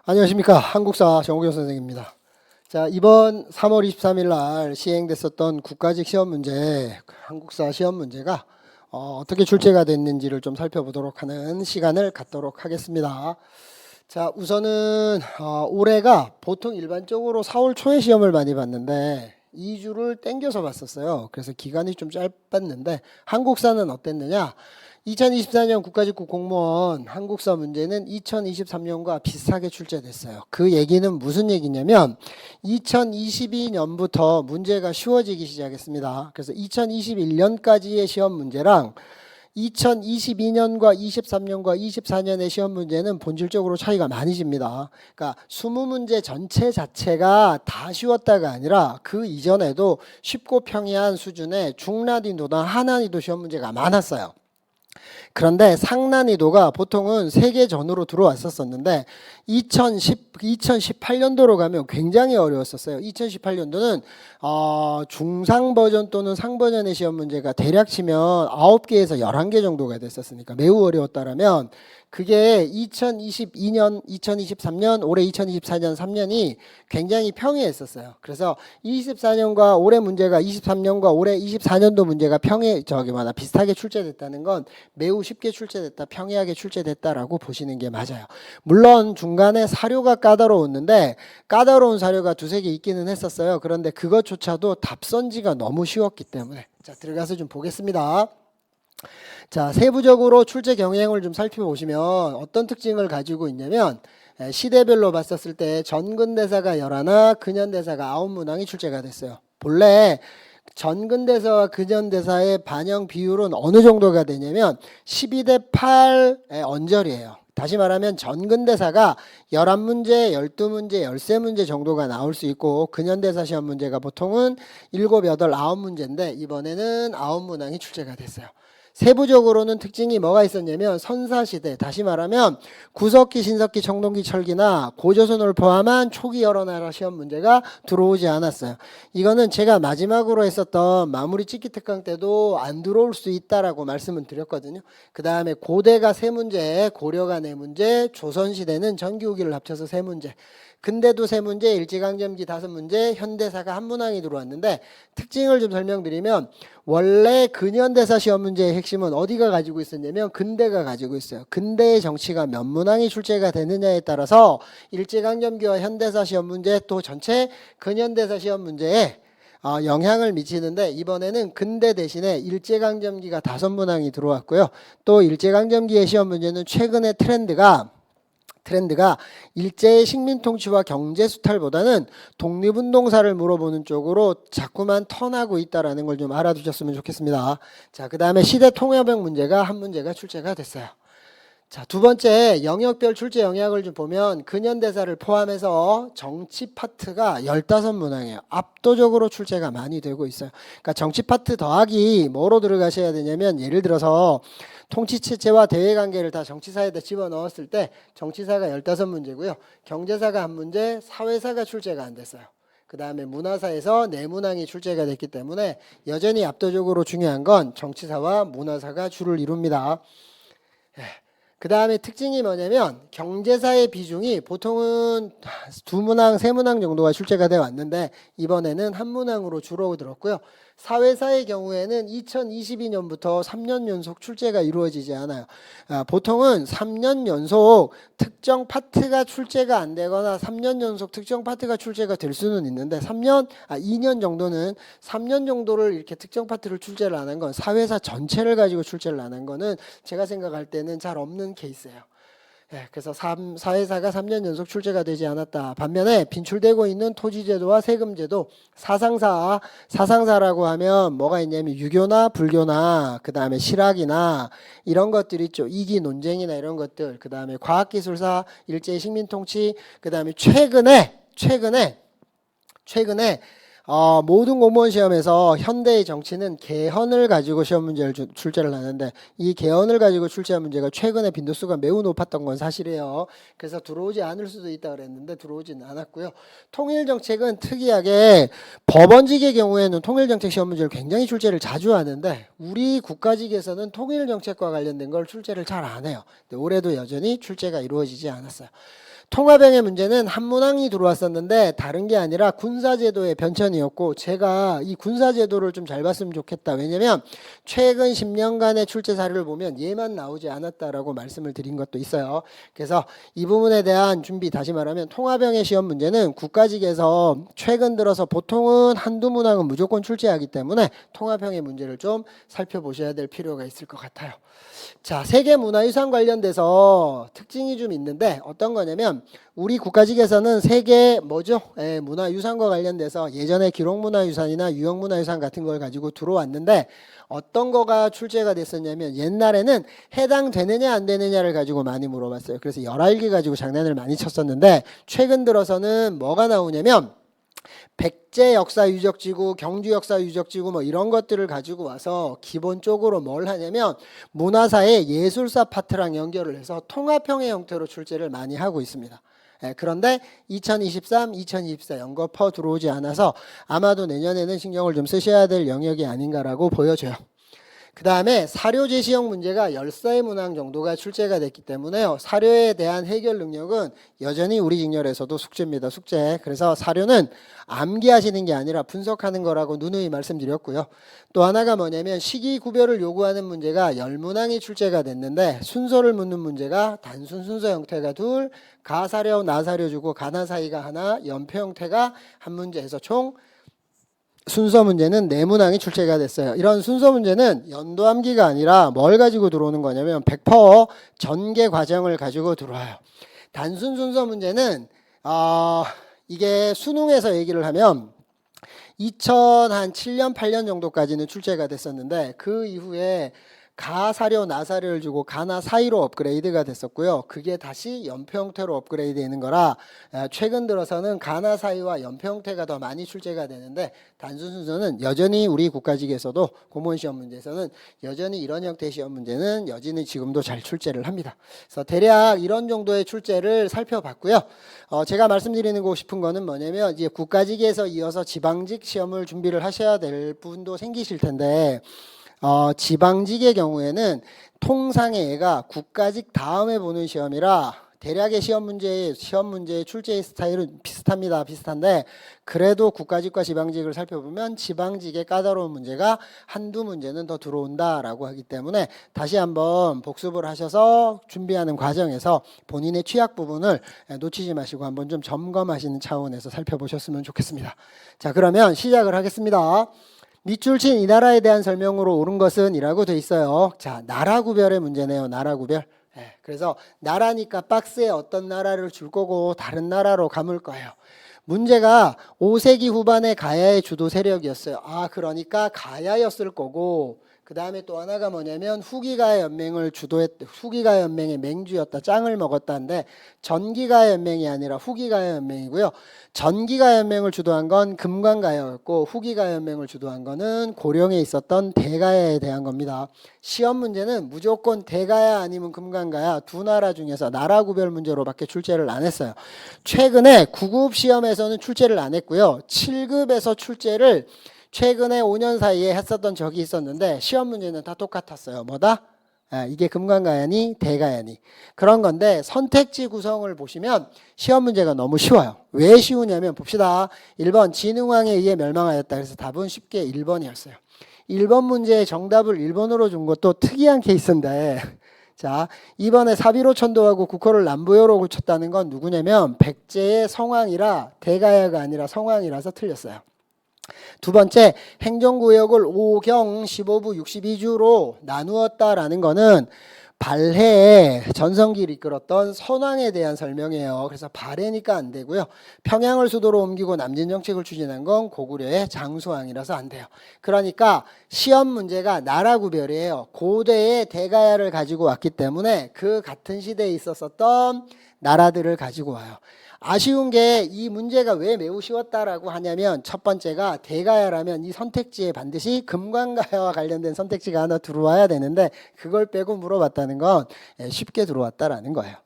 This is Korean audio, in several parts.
안녕하십니까. 한국사 정우경 선생입니다. 자, 이번 3월 23일 날 시행됐었던 국가직 시험 문제, 한국사 시험 문제가 어떻게 출제가 됐는지를 좀 살펴보도록 하는 시간을 갖도록 하겠습니다. 자, 우선은 올해가 보통 일반적으로 4월 초에 시험을 많이 봤는데 2주를 땡겨서 봤었어요. 그래서 기간이 좀 짧았는데 한국사는 어땠느냐? 2024년 국가직구 공무원 한국사 문제는 2023년과 비슷하게 출제됐어요. 그 얘기는 무슨 얘기냐면 2022년부터 문제가 쉬워지기 시작했습니다. 그래서 2021년까지의 시험 문제랑 2022년과 23년과 24년의 시험 문제는 본질적으로 차이가 많이 집니다. 그러니까 20문제 전체 자체가 다 쉬웠다가 아니라 그 이전에도 쉽고 평이한 수준의 중난이도나 하난이도 시험 문제가 많았어요. 그런데 상난이도가 보통은 3개 전후로 들어왔었는데 2018년도로 가면 굉장히 어려웠었어요. 2018년도는 중상 버전 또는 상 버전의 시험 문제가 대략 치면 9개에서 11개 정도가 됐었으니까 매우 어려웠다라면 그게 2022년, 2023년, 올해 2024년 3년이 굉장히 평이했었어요. 그래서 24년과 올해 문제가 23년과 올해 24년도 문제가 비슷하게 출제됐다는 건 매우 쉽게 출제됐다, 평이하게 출제됐다라고 보시는 게 맞아요. 물론 중간에 사료가 까다로웠는데 까다로운 사료가 2-3개 있기는 했었어요. 그런데 그것조차도 답선지가 너무 쉬웠기 때문에 자, 들어가서 좀 보겠습니다. 자, 세부적으로 출제 경향을 좀 살펴보시면 어떤 특징을 가지고 있냐면 시대별로 봤었을 때 전근대사가 11, 근현대사가 9문항이 출제가 됐어요. 본래 전근대사와 근현대사의 반영 비율은 어느 정도가 되냐면 12대 8의 언저리예요. 다시 말하면 전근대사가 11문제, 12문제, 13문제 정도가 나올 수 있고 근현대사 시험 문제가 보통은 7, 8, 9문제인데 이번에는 9문항이 출제가 됐어요. 세부적으로는 특징이 뭐가 있었냐면 선사시대, 다시 말하면 구석기, 신석기, 청동기, 철기나 고조선을 포함한 초기 여러 나라 시험 문제가 들어오지 않았어요. 이거는 제가 마지막으로 했었던 마무리 찍기 특강 때도 안 들어올 수 있다라고 말씀을 드렸거든요. 그 다음에 고대가 3문제, 고려가 4문제, 조선시대는 전기후기를 합쳐서 3문제, 근대도 3문제, 일제강점기 5문제, 현대사가 1문항이 들어왔는데 특징을 좀 설명드리면 원래 근현대사 시험 문제의 핵심은 어디가 가지고 있었냐면 근대가 가지고 있어요. 근대의 정치가 몇 문항이 출제가 되느냐에 따라서 일제강점기와 현대사 시험 문제 또 전체 근현대사 시험 문제에 영향을 미치는데 이번에는 근대 대신에 일제강점기가 5문항이 들어왔고요. 또 일제강점기의 시험 문제는 최근의 트렌드가 일제의 식민통치와 경제수탈보다는 독립운동사를 물어보는 쪽으로 자꾸만 턴하고 있다는 걸 좀 알아두셨으면 좋겠습니다. 자, 그 다음에 시대통합형 문제가 한 문제가 출제가 됐어요. 자, 두 번째 영역별 출제 영역을 좀 보면 근현대사를 포함해서 정치 파트가 15문항이에요. 압도적으로 출제가 많이 되고 있어요. 그러니까 정치 파트 더하기 뭐로 들어가셔야 되냐면 예를 들어서 통치체제와 대외관계를 다 정치사에다 집어넣었을 때 정치사가 15문제고요. 경제사가 1문제, 사회사가 출제가 안 됐어요. 그 다음에 문화사에서 4문항이 출제가 됐기 때문에 여전히 압도적으로 중요한 건 정치사와 문화사가 주를 이룹니다. 그 다음에 특징이 뭐냐면 경제사의 비중이 보통은 2문항, 3문항 정도가 출제가 되어 왔는데 이번에는 1문항으로 줄어들었고요. 사회사의 경우에는 2022년부터 3년 연속 출제가 이루어지지 않아요. 보통은 3년 연속 특정 파트가 출제가 안 되거나 3년 연속 특정 파트가 출제가 될 수는 있는데 2년 정도는 3년 정도를 이렇게 특정 파트를 출제를 안 한 건 사회사 전체를 가지고 출제를 안 한 거는 제가 생각할 때는 잘 없는 케이스예요. 그래서 사회사가 3년 연속 출제가 되지 않았다. 반면에 빈출되고 있는 토지제도와 세금제도, 사상사라고 하면 뭐가 있냐면 유교나 불교나 그 다음에 실학이나 이런 것들 있죠. 이기 논쟁이나 이런 것들, 그 다음에 과학기술사, 일제의 식민통치, 그 다음에 최근에 모든 공무원 시험에서 현대의 정치는 개헌을 가지고 시험 문제를 출제를 하는데 이 개헌을 가지고 출제한 문제가 최근에 빈도수가 매우 높았던 건 사실이에요. 그래서 들어오지 않을 수도 있다 그랬는데 들어오지는 않았고요. 통일정책은 특이하게 법원직의 경우에는 통일정책 시험 문제를 굉장히 출제를 자주 하는데 우리 국가직에서는 통일정책과 관련된 걸 출제를 잘 안 해요. 근데 올해도 여전히 출제가 이루어지지 않았어요. 통화병의 문제는 한문항이 들어왔었는데 다른 게 아니라 군사제도의 변천이었고, 제가 이 군사제도를 좀 잘 봤으면 좋겠다. 왜냐면 최근 10년간의 출제 사례를 보면 얘만 나오지 않았다라고 말씀을 드린 것도 있어요. 그래서 이 부분에 대한 준비, 다시 말하면 통화병의 시험 문제는 국가직에서 최근 들어서 보통은 한두 문항은 무조건 출제하기 때문에 통화병의 문제를 좀 살펴보셔야 될 필요가 있을 것 같아요. 자, 세계문화유산 관련돼서 특징이 좀 있는데 어떤 거냐면, 우리 국가직에서는 세계 문화유산과 관련돼서 예전에 기록문화유산이나 유형문화유산 같은 걸 가지고 들어왔는데, 어떤 거가 출제가 됐었냐면 옛날에는 해당되느냐 안 되느냐를 가지고 많이 물어봤어요. 그래서 열알기 가지고 장난을 많이 쳤었는데, 최근 들어서는 뭐가 나오냐면 백제 역사 유적지구, 경주 역사 유적지구 뭐 이런 것들을 가지고 와서 기본적으로 뭘 하냐면 문화사의 예술사 파트랑 연결을 해서 통합형의 형태로 출제를 많이 하고 있습니다. 그런데 2023, 2024 연거퍼 들어오지 않아서 아마도 내년에는 신경을 좀 쓰셔야 될 영역이 아닌가라고 보여져요. 그 다음에 사료 제시형 문제가 10사의 문항 정도가 출제가 됐기 때문에요. 사료에 대한 해결 능력은 여전히 우리 직렬에서도 숙제입니다. 숙제. 그래서 사료는 암기하시는 게 아니라 분석하는 거라고 누누이 말씀드렸고요. 또 하나가 뭐냐면 시기 구별을 요구하는 문제가 10문항이 출제가 됐는데, 순서를 묻는 문제가 단순 순서 형태가 둘, 가사료, 나사료 주고 가나 사이가 하나, 연표 형태가 한 문제에서 총 순서 문제는 4문항이 출제가 됐어요. 이런 순서 문제는 연도 암기가 아니라 뭘 가지고 들어오는 거냐면 100% 전개 과정을 가지고 들어와요. 단순 순서 문제는 이게 수능에서 얘기를 하면 2007년 8년 정도까지는 출제가 됐었는데, 그 이후에 가사료, 나사료를 주고 가나 사이로 업그레이드가 됐었고요. 그게 다시 연표 형태로 업그레이드 되는 거라 최근 들어서는 가나 사이와 연표 형태가 더 많이 출제가 되는데, 단순 순서는 여전히 우리 국가직에서도 공무원 시험 문제에서는 여전히 이런 형태의 시험 문제는 여전히 지금도 잘 출제를 합니다. 그래서 대략 이런 정도의 출제를 살펴봤고요. 제가 말씀드리고 싶은 거는 뭐냐면, 이제 국가직에서 이어서 지방직 시험을 준비를 하셔야 될 분도 생기실 텐데, 지방직의 경우에는 통상의 애가 국가직 다음에 보는 시험이라 대략의 시험 문제의 출제 스타일은 비슷한데, 그래도 국가직과 지방직을 살펴보면 지방직의 까다로운 문제가 한두 문제는 더 들어온다라고 하기 때문에 다시 한번 복습을 하셔서 준비하는 과정에서 본인의 취약 부분을 놓치지 마시고 한번 좀 점검하시는 차원에서 살펴보셨으면 좋겠습니다. 자, 그러면 시작을 하겠습니다. 밑줄 친 이 나라에 대한 설명으로 옳은 것은 이라고 돼 있어요. 자, 나라 구별의 문제네요. 나라 구별. 그래서 나라니까 박스에 어떤 나라를 줄 거고 다른 나라로 감을 거예요. 문제가 5세기 후반에 가야의 주도 세력이었어요. 그러니까 가야였을 거고, 그 다음에 또 하나가 뭐냐면 후기가야 연맹을 후기가야 연맹의 맹주였다, 짱을 먹었다는데, 전기가야 연맹이 아니라 후기가야 연맹이고요. 전기가야 연맹을 주도한 건 금관가야였고, 후기가야 연맹을 주도한 거는 고령에 있었던 대가야에 대한 겁니다. 시험 문제는 무조건 대가야 아니면 금관가야 두 나라 중에서 나라 구별 문제로밖에 출제를 안 했어요. 최근에 9급 시험에서는 출제를 안 했고요. 7급에서 출제를 최근에 5년 사이에 했었던 적이 있었는데, 시험 문제는 다 똑같았어요. 뭐다? 이게 금관가야니 대가야니 그런 건데, 선택지 구성을 보시면 시험 문제가 너무 쉬워요. 왜 쉬우냐면 봅시다. 1번 진흥왕에 의해 멸망하였다. 그래서 답은 쉽게 1번이었어요. 1번 문제의 정답을 1번으로 준 것도 특이한 케이스인데, 자, 이번에 사비로 천도하고 국호를 남부여로 고쳤다는 건 누구냐면 백제의 성왕이라 대가야가 아니라 성왕이라서 틀렸어요. 두 번째, 행정구역을 5경 15부 62주로 나누었다라는 거는 발해에 전성기를 이끌었던 선왕에 대한 설명이에요. 그래서 발해니까 안 되고요. 평양을 수도로 옮기고 남진 정책을 추진한 건 고구려의 장수왕이라서 안 돼요. 그러니까 시험 문제가 나라 구별이에요. 고대의 대가야를 가지고 왔기 때문에 그 같은 시대에 있었던 나라들을 가지고 와요. 아쉬운 게 이 문제가 왜 매우 쉬웠다라고 하냐면, 첫 번째가 대가야라면 이 선택지에 반드시 금관가야와 관련된 선택지가 하나 들어와야 되는데, 그걸 빼고 물어봤다는 건 쉽게 들어왔다라는 거예요.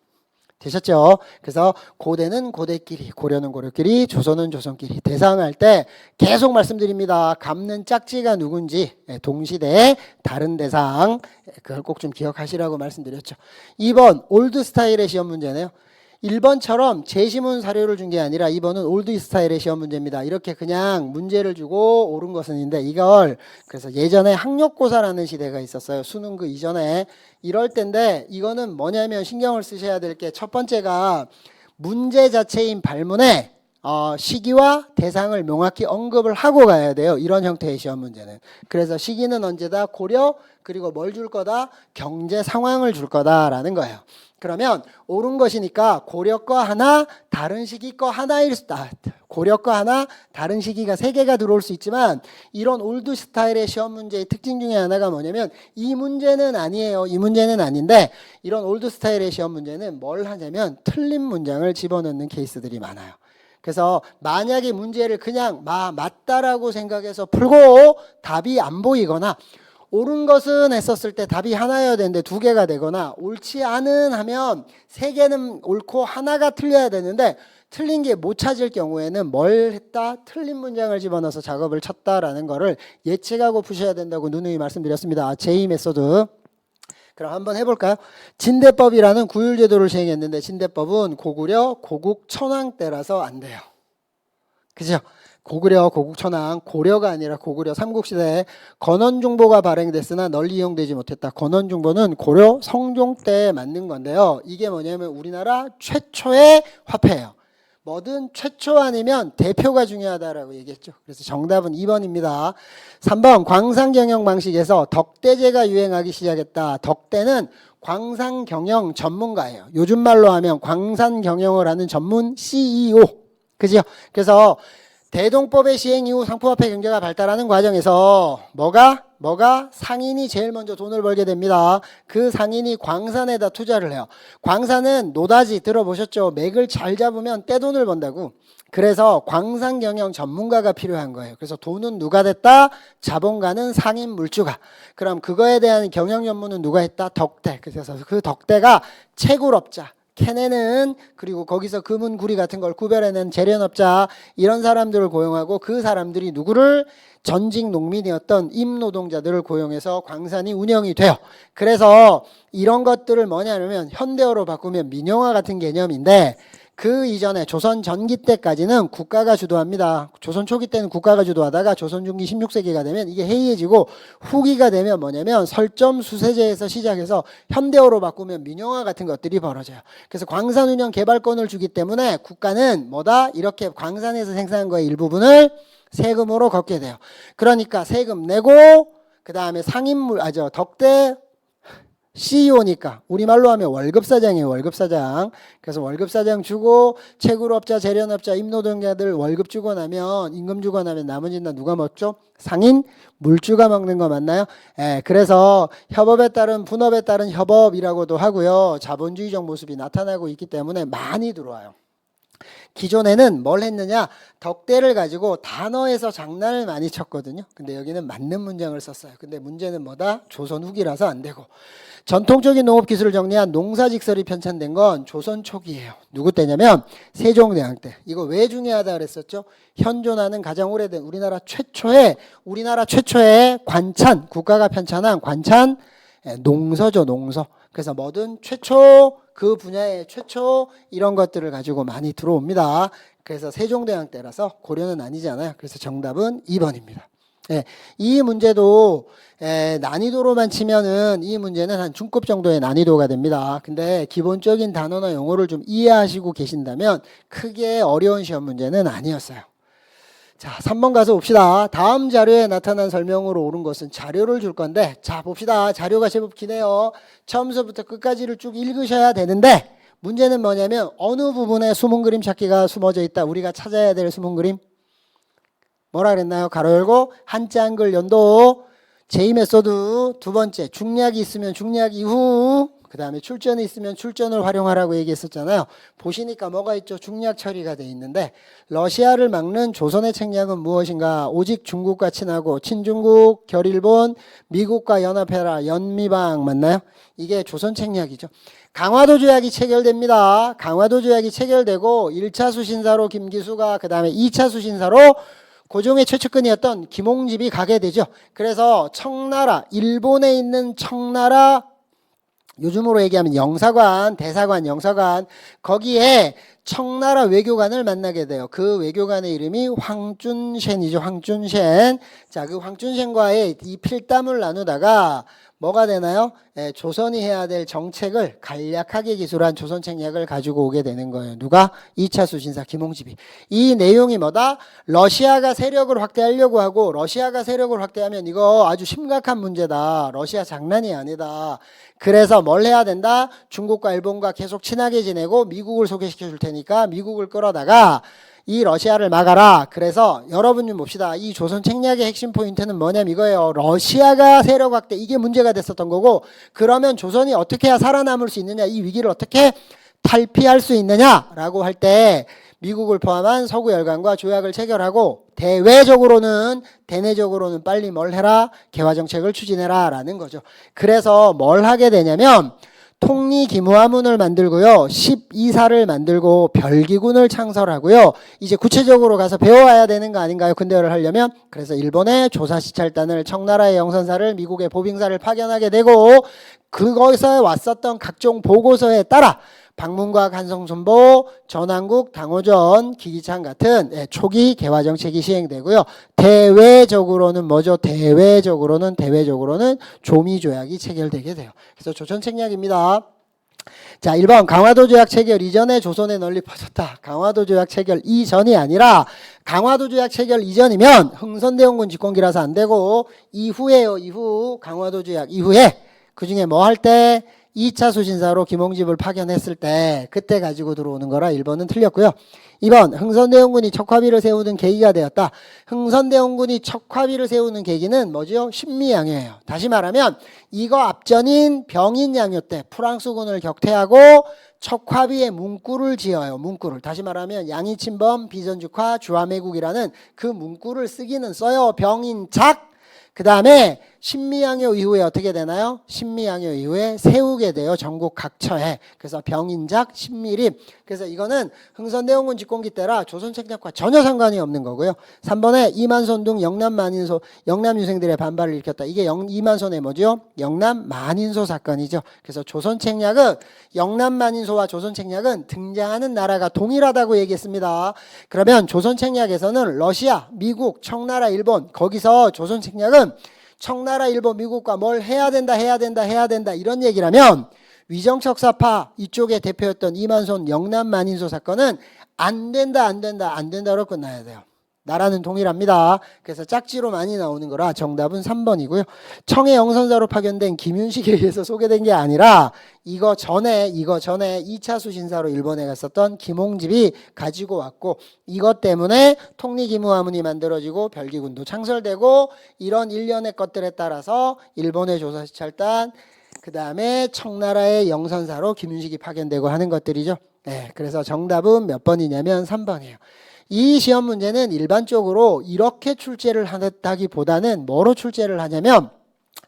되셨죠? 그래서 고대는 고대끼리, 고려는 고려끼리, 조선은 조선끼리 대상할 때 계속 말씀드립니다. 감는 짝지가 누군지, 동시대의 다른 대상, 그걸 꼭 좀 기억하시라고 말씀드렸죠. 2번 올드 스타일의 시험 문제네요. 1번처럼 제시문 사료를 준 게 아니라 2번은 올드 스타일의 시험 문제입니다. 이렇게 그냥 문제를 주고 옳은 것은 있는데 이걸 그래서 예전에 학력고사라는 시대가 있었어요. 수능 그 이전에 이럴 때인데 이거는 뭐냐면 신경을 쓰셔야 될 게 첫 번째가 문제 자체인 발문에 시기와 대상을 명확히 언급을 하고 가야 돼요. 이런 형태의 시험 문제는. 그래서 시기는 언제다? 고려, 그리고 뭘 줄 거다? 경제 상황을 줄 거다라는 거예요. 그러면 옳은 것이니까 고려 거 하나, 다른 시기 거 하나일 수 있다. 고려 거 하나, 다른 시기가 3개가 들어올 수 있지만 이런 올드 스타일의 시험 문제의 특징 중에 하나가 뭐냐면 이 문제는 아니에요. 이 문제는 아닌데 이런 올드 스타일의 시험 문제는 뭘 하냐면 틀린 문장을 집어넣는 케이스들이 많아요. 그래서 만약에 문제를 그냥 맞다라고 생각해서 풀고 답이 안 보이거나 옳은 것은 했었을 때 답이 하나여야 되는데 2개가 되거나 옳지 않은 하면 3개는 옳고 하나가 틀려야 되는데 틀린 게 못 찾을 경우에는 뭘 했다? 틀린 문장을 집어넣어서 작업을 쳤다라는 거를 예측하고 푸셔야 된다고 누누이 말씀드렸습니다. 제2 메소드. 그럼 한번 해볼까요? 진대법이라는 구율제도를 시행했는데 진대법은 고구려, 고국, 천황 때라서 안 돼요. 그죠? 고구려, 고국, 천황, 고려가 아니라 고구려 삼국시대에 건원중보가 발행됐으나 널리 이용되지 못했다. 건원중보는 고려 성종 때에 맞는 건데요. 이게 뭐냐면 우리나라 최초의 화폐예요. 뭐든 최초 아니면 대표가 중요하다라고 얘기했죠. 그래서 정답은 2번입니다. 3번 광산경영 방식에서 덕대제가 유행하기 시작했다. 덕대는 광산경영 전문가예요. 요즘 말로 하면 광산경영을 하는 전문 CEO. 그죠? 그래서 대동법의 시행 이후 상품화폐 경제가 발달하는 과정에서 뭐가 상인이 제일 먼저 돈을 벌게 됩니다. 그 상인이 광산에다 투자를 해요. 광산은 노다지 들어보셨죠? 맥을 잘 잡으면 떼돈을 번다고. 그래서 광산 경영 전문가가 필요한 거예요. 그래서 돈은 누가 됐다? 자본가는 상인 물주가. 그럼 그거에 대한 경영 연문은 누가 했다? 덕대. 그래서 그 덕대가 채굴업자. 캐내는 그리고 거기서 금은 구리 같은 걸 구별해낸 재련업자 이런 사람들을 고용하고 그 사람들이 누구를 전직 농민이었던 임노동자들을 고용해서 광산이 운영이 돼요. 그래서 이런 것들을 뭐냐면 현대어로 바꾸면 민영화 같은 개념인데 그 이전에 조선 전기 때까지는 국가가 주도합니다. 조선 초기 때는 국가가 주도하다가 조선 중기 16세기가 되면 이게 해이해지고 후기가 되면 뭐냐면 설점 수세제에서 시작해서 현대어로 바꾸면 민영화 같은 것들이 벌어져요. 그래서 광산 운영 개발권을 주기 때문에 국가는 뭐다? 이렇게 광산에서 생산한 거의 일부분을 세금으로 걷게 돼요. 그러니까 세금 내고 그 다음에 덕대 CEO니까 우리말로 하면 월급사장이에요. 월급사장. 그래서 월급사장 주고 채굴업자, 재련업자, 임노동자들 월급 주고 나면 임금 주고 나면 나머지는 다 누가 먹죠? 상인 물주가 먹는 거 맞나요? 예, 그래서 협업에 따른 분업에 따른 협업이라고도 하고요. 자본주의적 모습이 나타나고 있기 때문에 많이 들어와요. 기존에는 뭘 했느냐? 덕대를 가지고 단어에서 장난을 많이 쳤거든요. 근데 여기는 맞는 문장을 썼어요. 근데 문제는 뭐다? 조선 후기라서 안 되고. 전통적인 농업 기술을 정리한 농사직설이 편찬된 건 조선 초기예요. 누구 때냐면 세종대왕 때. 이거 왜 중요하다 그랬었죠? 현존하는 가장 오래된 우리나라 최초의 관찬, 국가가 편찬한 관찬 농서죠, 농서. 그래서 뭐든 최초 그 분야의 최초 이런 것들을 가지고 많이 들어옵니다. 그래서 세종대왕 때라서 고려는 아니잖아요. 그래서 정답은 2번입니다. 예, 이 문제도 난이도로만 치면은 이 문제는 한 중급 정도의 난이도가 됩니다. 근데 기본적인 단어나 용어를 좀 이해하시고 계신다면 크게 어려운 시험 문제는 아니었어요. 자, 3번 가서 봅시다. 다음 자료에 나타난 설명으로 옳은 것은 자료를 줄 건데 자 봅시다. 자료가 제법 기네요. 처음서부터 끝까지를 쭉 읽으셔야 되는데 문제는 뭐냐면 어느 부분에 숨은 그림 찾기가 숨어져 있다. 우리가 찾아야 될 숨은 그림 뭐라 그랬나요? 가로 열고 한자 한글 연도 제2 메소드 두 번째 중략이 있으면 중략 이후 그 다음에 출전이 있으면 출전을 활용하라고 얘기했었잖아요. 보시니까 뭐가 있죠? 중략 처리가 돼 있는데 러시아를 막는 조선의 책략은 무엇인가? 오직 중국과 친하고 친중국, 결일본, 미국과 연합해라, 연미방 맞나요? 이게 조선 책략이죠. 강화도 조약이 체결됩니다. 강화도 조약이 체결되고 1차 수신사로 김기수가 그 다음에 2차 수신사로 고종의 최측근이었던 김홍집이 가게 되죠. 그래서 청나라, 일본에 있는 청나라 요즘으로 얘기하면 영사관, 대사관, 영사관 거기에 청나라 외교관을 만나게 돼요. 그 외교관의 이름이 황준센이죠. 황준센. 자, 그 황준센과의 이 필담을 나누다가 뭐가 되나요? 조선이 해야 될 정책을 간략하게 기술한 조선책략을 가지고 오게 되는 거예요. 누가? 2차 수신사 김홍집이. 이 내용이 뭐다? 러시아가 세력을 확대하려고 하고 러시아가 세력을 확대하면 이거 아주 심각한 문제다. 러시아 장난이 아니다. 그래서 뭘 해야 된다? 중국과 일본과 계속 친하게 지내고 미국을 소개시켜 줄 테니까 미국을 끌어다가 이 러시아를 막아라. 그래서 여러분 좀 봅시다. 이 조선 책략의 핵심 포인트는 뭐냐면 이거예요. 러시아가 세력 확대 이게 문제가 됐었던 거고 그러면 조선이 어떻게 해야 살아남을 수 있느냐 이 위기를 어떻게 탈피할 수 있느냐라고 할 때 미국을 포함한 서구 열강과 조약을 체결하고 대외적으로는 대내적으로는 빨리 뭘 해라? 개화 정책을 추진해라 라는 거죠. 그래서 뭘 하게 되냐면 통리기무화문을 만들고요. 12사를 만들고 별기군을 창설하고요. 이제 구체적으로 가서 배워와야 되는 거 아닌가요? 근대화를 하려면. 그래서 일본의 조사시찰단을 청나라의 영선사를 미국의 보빙사를 파견하게 되고 그거에서 왔었던 각종 보고서에 따라 방문과 한성순보, 전한국, 당호전, 기기창 같은 초기 개화 정책이 시행되고요. 대외적으로는 뭐죠? 대외적으로는 조미조약이 체결되게 돼요. 그래서 조선책략입니다. 자, 1번 강화도 조약 체결 이전에 조선에 널리 퍼졌다. 강화도 조약 체결 이전이 아니라 강화도 조약 체결 이전이면 흥선대원군 집권기라서 안 되고 이후에요. 이후 강화도 조약 이후에 그중에 뭐 할 때 2차 수신사로 김홍집을 파견했을 때 그때 가지고 들어오는 거라 1번은 틀렸고요. 2번 흥선대원군이 척화비를 세우는 계기가 되었다. 흥선대원군이 척화비를 세우는 계기는 뭐죠? 신미양요예요. 다시 말하면 이거 앞전인 병인양요 때 프랑스군을 격퇴하고 척화비의 문구를 지어요. 문구를. 다시 말하면 양이친범 비전죽화 주화매국이라는 그 문구를 쓰기는 써요. 병인작. 그 다음에 신미양요 이후에 어떻게 되나요? 신미양요 이후에 세우게 돼요. 전국 각처에. 그래서 병인작, 신미립. 그래서 이거는 흥선대원군 집권기 때라 조선책략과 전혀 상관이 없는 거고요. 3번에 이만손 등 영남 만인소, 영남 유생들의 반발을 일으켰다. 이게 이만손의 뭐죠? 영남 만인소 사건이죠. 그래서 조선책략은 영남 만인소와 조선책략은 등장하는 나라가 동일하다고 얘기했습니다. 그러면 조선책략에서는 러시아, 미국, 청나라, 일본 거기서 조선책략은 청나라, 일본, 미국과 뭘 해야 된다 이런 얘기라면 위정척사파 이쪽의 대표였던 이만손 영남 만인소 사건은 안 된다로 끝나야 돼요. 나라는 동일합니다. 그래서 짝지로 많이 나오는 거라 정답은 3번이고요. 청해 영선사로 파견된 김윤식에 의해서 소개된 게 아니라 이거 전에 2차 수신사로 일본에 갔었던 김홍집이 가지고 왔고 이것 때문에 통리기무화문이 만들어지고 별기군도 창설되고 이런 일련의 것들에 따라서 일본의 조사시찰단 그 다음에 청나라의 영선사로 김윤식이 파견되고 하는 것들이죠. 네, 그래서 정답은 몇 번이냐면 3번이에요. 이 시험 문제는 일반적으로 이렇게 출제를 한다기보다는 뭐로 출제를 하냐면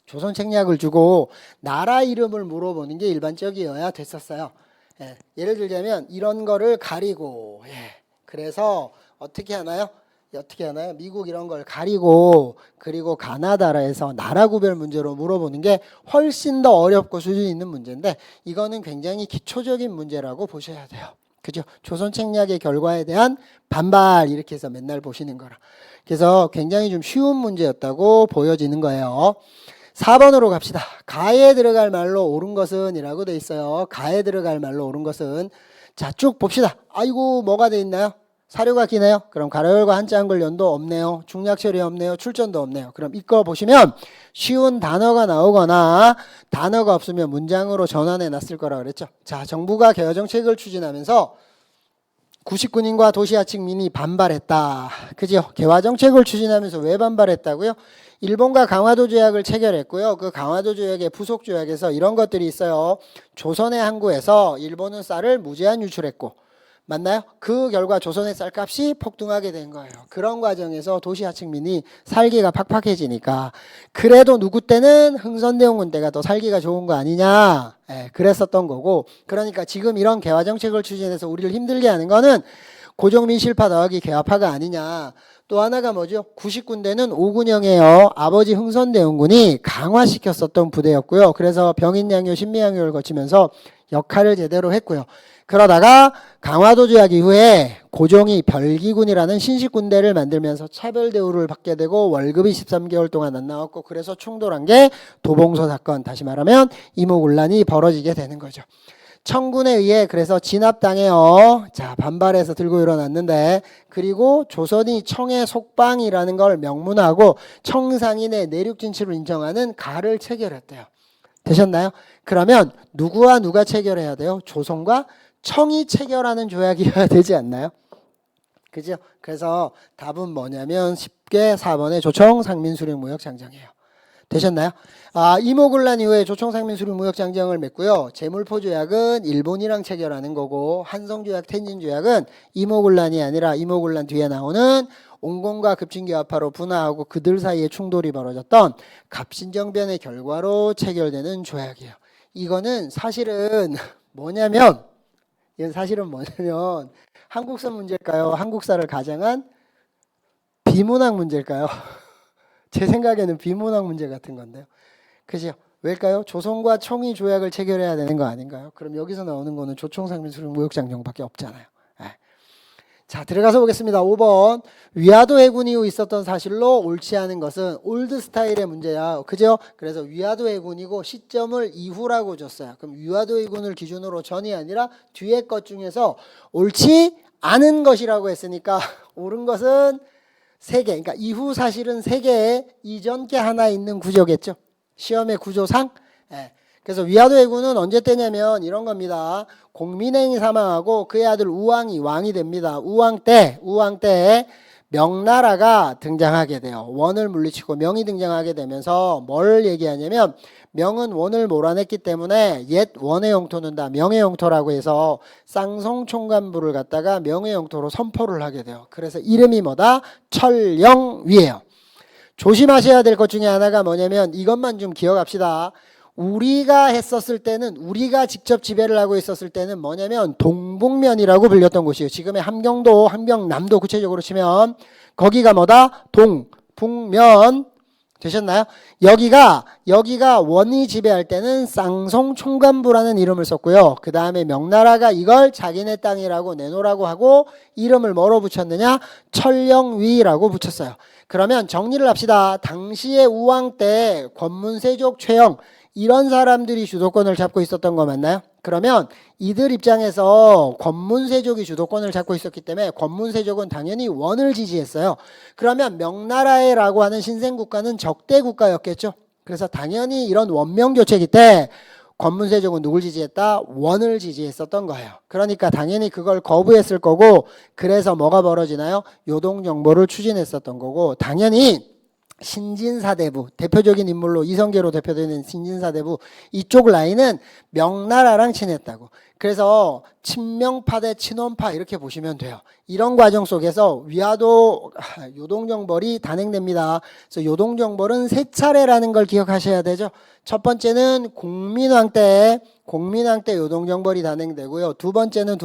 조선책략을 주고 나라 이름을 물어보는 게 일반적이어야 됐었어요. 예, 예를 들자면 이런 거를 가리고 그래서 어떻게 하나요? 미국 이런 걸 가리고 그리고 가나다라에서 나라 구별 문제로 물어보는 게 훨씬 더 어렵고 수준이 있는 문제인데 이거는 굉장히 기초적인 문제라고 보셔야 돼요. 그죠? 조선책략의 결과에 대한 반발 이렇게 해서 맨날 보시는 거라. 그래서 굉장히 좀 쉬운 문제였다고 보여지는 거예요. 4번으로 갑시다. 가에 들어갈 말로 옳은 것은 이라고 돼 있어요. 가에 들어갈 말로 옳은 것은 자, 쭉 봅시다. 아이고 뭐가 돼 있나요? 사료가 기네요. 그럼 가로열과 한자 한글 연도 없네요. 중략 처리 없네요. 출전도 없네요. 그럼 이거 보시면 쉬운 단어가 나오거나 단어가 없으면 문장으로 전환해 놨을 거라 그랬죠. 자, 정부가 개화 정책을 추진하면서 99인과 도시하층민이 반발했다. 그죠? 개화 정책을 추진하면서 왜 반발했다고요? 일본과 강화도 조약을 체결했고요. 그 강화도 조약의 부속 조약에서 이런 것들이 있어요. 조선의 항구에서 일본은 쌀을 무제한 유출했고 맞나요? 그 결과 조선의 쌀값이 폭등하게 된 거예요. 그런 과정에서 도시하층민이 살기가 팍팍해지니까 그래도 누구 때는 흥선대원군 때가 더 살기가 좋은 거 아니냐 그랬었던 거고 그러니까 지금 이런 개화 정책을 추진해서 우리를 힘들게 하는 거는 고종민 실파 더하기 개화파가 아니냐. 또 하나가 뭐죠? 90군대는 오군영이에요. 아버지 흥선대원군이 강화시켰었던 부대였고요. 그래서 병인양요, 신미양요를 거치면서 역할을 제대로 했고요. 그러다가 강화도 조약 이후에 고종이 별기군이라는 신식군대를 만들면서 차별 대우를 받게 되고 월급이 13개월 동안 안 나왔고, 그래서 충돌한 게 도봉소 사건, 다시 말하면 이모군란이 벌어지게 되는 거죠. 청군에 의해 그래서 진압당해요. 자, 반발해서 들고 일어났는데, 그리고 조선이 청의 속방이라는 걸 명문화하고 청상인의 내륙 진출을 인정하는 가를 체결했대요. 되셨나요? 그러면 누구와 누가 체결해야 돼요? 조선과 청이 체결하는 조약이어야 되지 않나요? 그죠? 그래서 답은 뭐냐면 쉽게 4번의 조청 상민수령 무역 장정이에요. 되셨나요? 이모군란 이후에 조청 상민수령 무역 장정을 맺고요. 제물포 조약은 일본이랑 체결하는 거고, 한성조약, 텐진조약은 이모군란이 아니라 이모군란 뒤에 나오는 옹공과 급진교합파로 분화하고 그들 사이에 충돌이 벌어졌던 갑신정변의 결과로 체결되는 조약이에요. 이거는 사실은 뭐냐면 한국사 문제일까요? 한국사를 가장한 비문학 문제일까요? 제 생각에는 비문학 문제 같은 건데요. 그죠? 왜일까요? 조선과 청이 조약을 체결해야 되는 거 아닌가요? 그럼 여기서 나오는 거는 조총상민수령 무역장정밖에 없잖아요. 자, 들어가서 보겠습니다. 5번. 위화도 해군 이후 있었던 사실로 옳지 않은 것은 올드 스타일의 문제야. 그죠? 그래서 위화도 해군이고 시점을 이후라고 줬어요. 그럼 위화도 해군을 기준으로 전이 아니라 뒤에 것 중에서 옳지 않은 것이라고 했으니까 옳은 것은 3개. 그러니까 이후 사실은 3개에 이전 게 하나 있는 구조겠죠. 시험의 구조상. 그래서 위화도 해군은 언제 때냐면 이런 겁니다. 공민행이 사망하고 그의 아들 우왕이 왕이 됩니다. 우왕 때 명나라가 등장하게 돼요. 원을 물리치고 명이 등장하게 되면서 뭘 얘기하냐면, 명은 원을 몰아냈기 때문에 옛 원의 영토는 다 명의 영토라고 해서 쌍성총관부를 갖다가 명의 영토로 선포를 하게 돼요. 그래서 이름이 뭐다? 철령위예요. 조심하셔야 될 것 중에 하나가 뭐냐면 이것만 좀 기억합시다. 우리가 했었을 때는, 우리가 직접 지배를 하고 있었을 때는 뭐냐면 동북면이라고 불렸던 곳이에요. 지금의 함경도, 함경남도 구체적으로 치면 거기가 뭐다? 동북면. 되셨나요? 여기가 원이 지배할 때는 쌍성총관부라는 이름을 썼고요. 그 다음에 명나라가 이걸 자기네 땅이라고 내놓으라고 하고 이름을 뭐로 붙였느냐? 철령위라고 붙였어요. 그러면 정리를 합시다. 당시의 우왕 때 권문세족, 최영 이런 사람들이 주도권을 잡고 있었던 거 맞나요? 그러면 이들 입장에서 권문세족이 주도권을 잡고 있었기 때문에 권문세족은 당연히 원을 지지했어요. 그러면 명나라라고 하는 신생국가는 적대국가였겠죠. 그래서 당연히 이런 원명교체기 때 권문세족은 누굴 지지했다? 원을 지지했었던 거예요. 그러니까 당연히 그걸 거부했을 거고, 그래서 뭐가 벌어지나요? 요동정보를 추진했었던 거고, 당연히 신진사대부, 대표적인 인물로 이성계로 대표되는 신진사대부, 이쪽 라인은 명나라랑 친했다고. 그래서 친명파 대 친원파 이렇게 보시면 돼요. 이런 과정 속에서 위화도 요동정벌이 단행됩니다. 그래서 요동정벌은 3차례라는 걸 기억하셔야 되죠. 첫 번째는 공민왕 때 요동정벌이 단행되고요. 두 번째는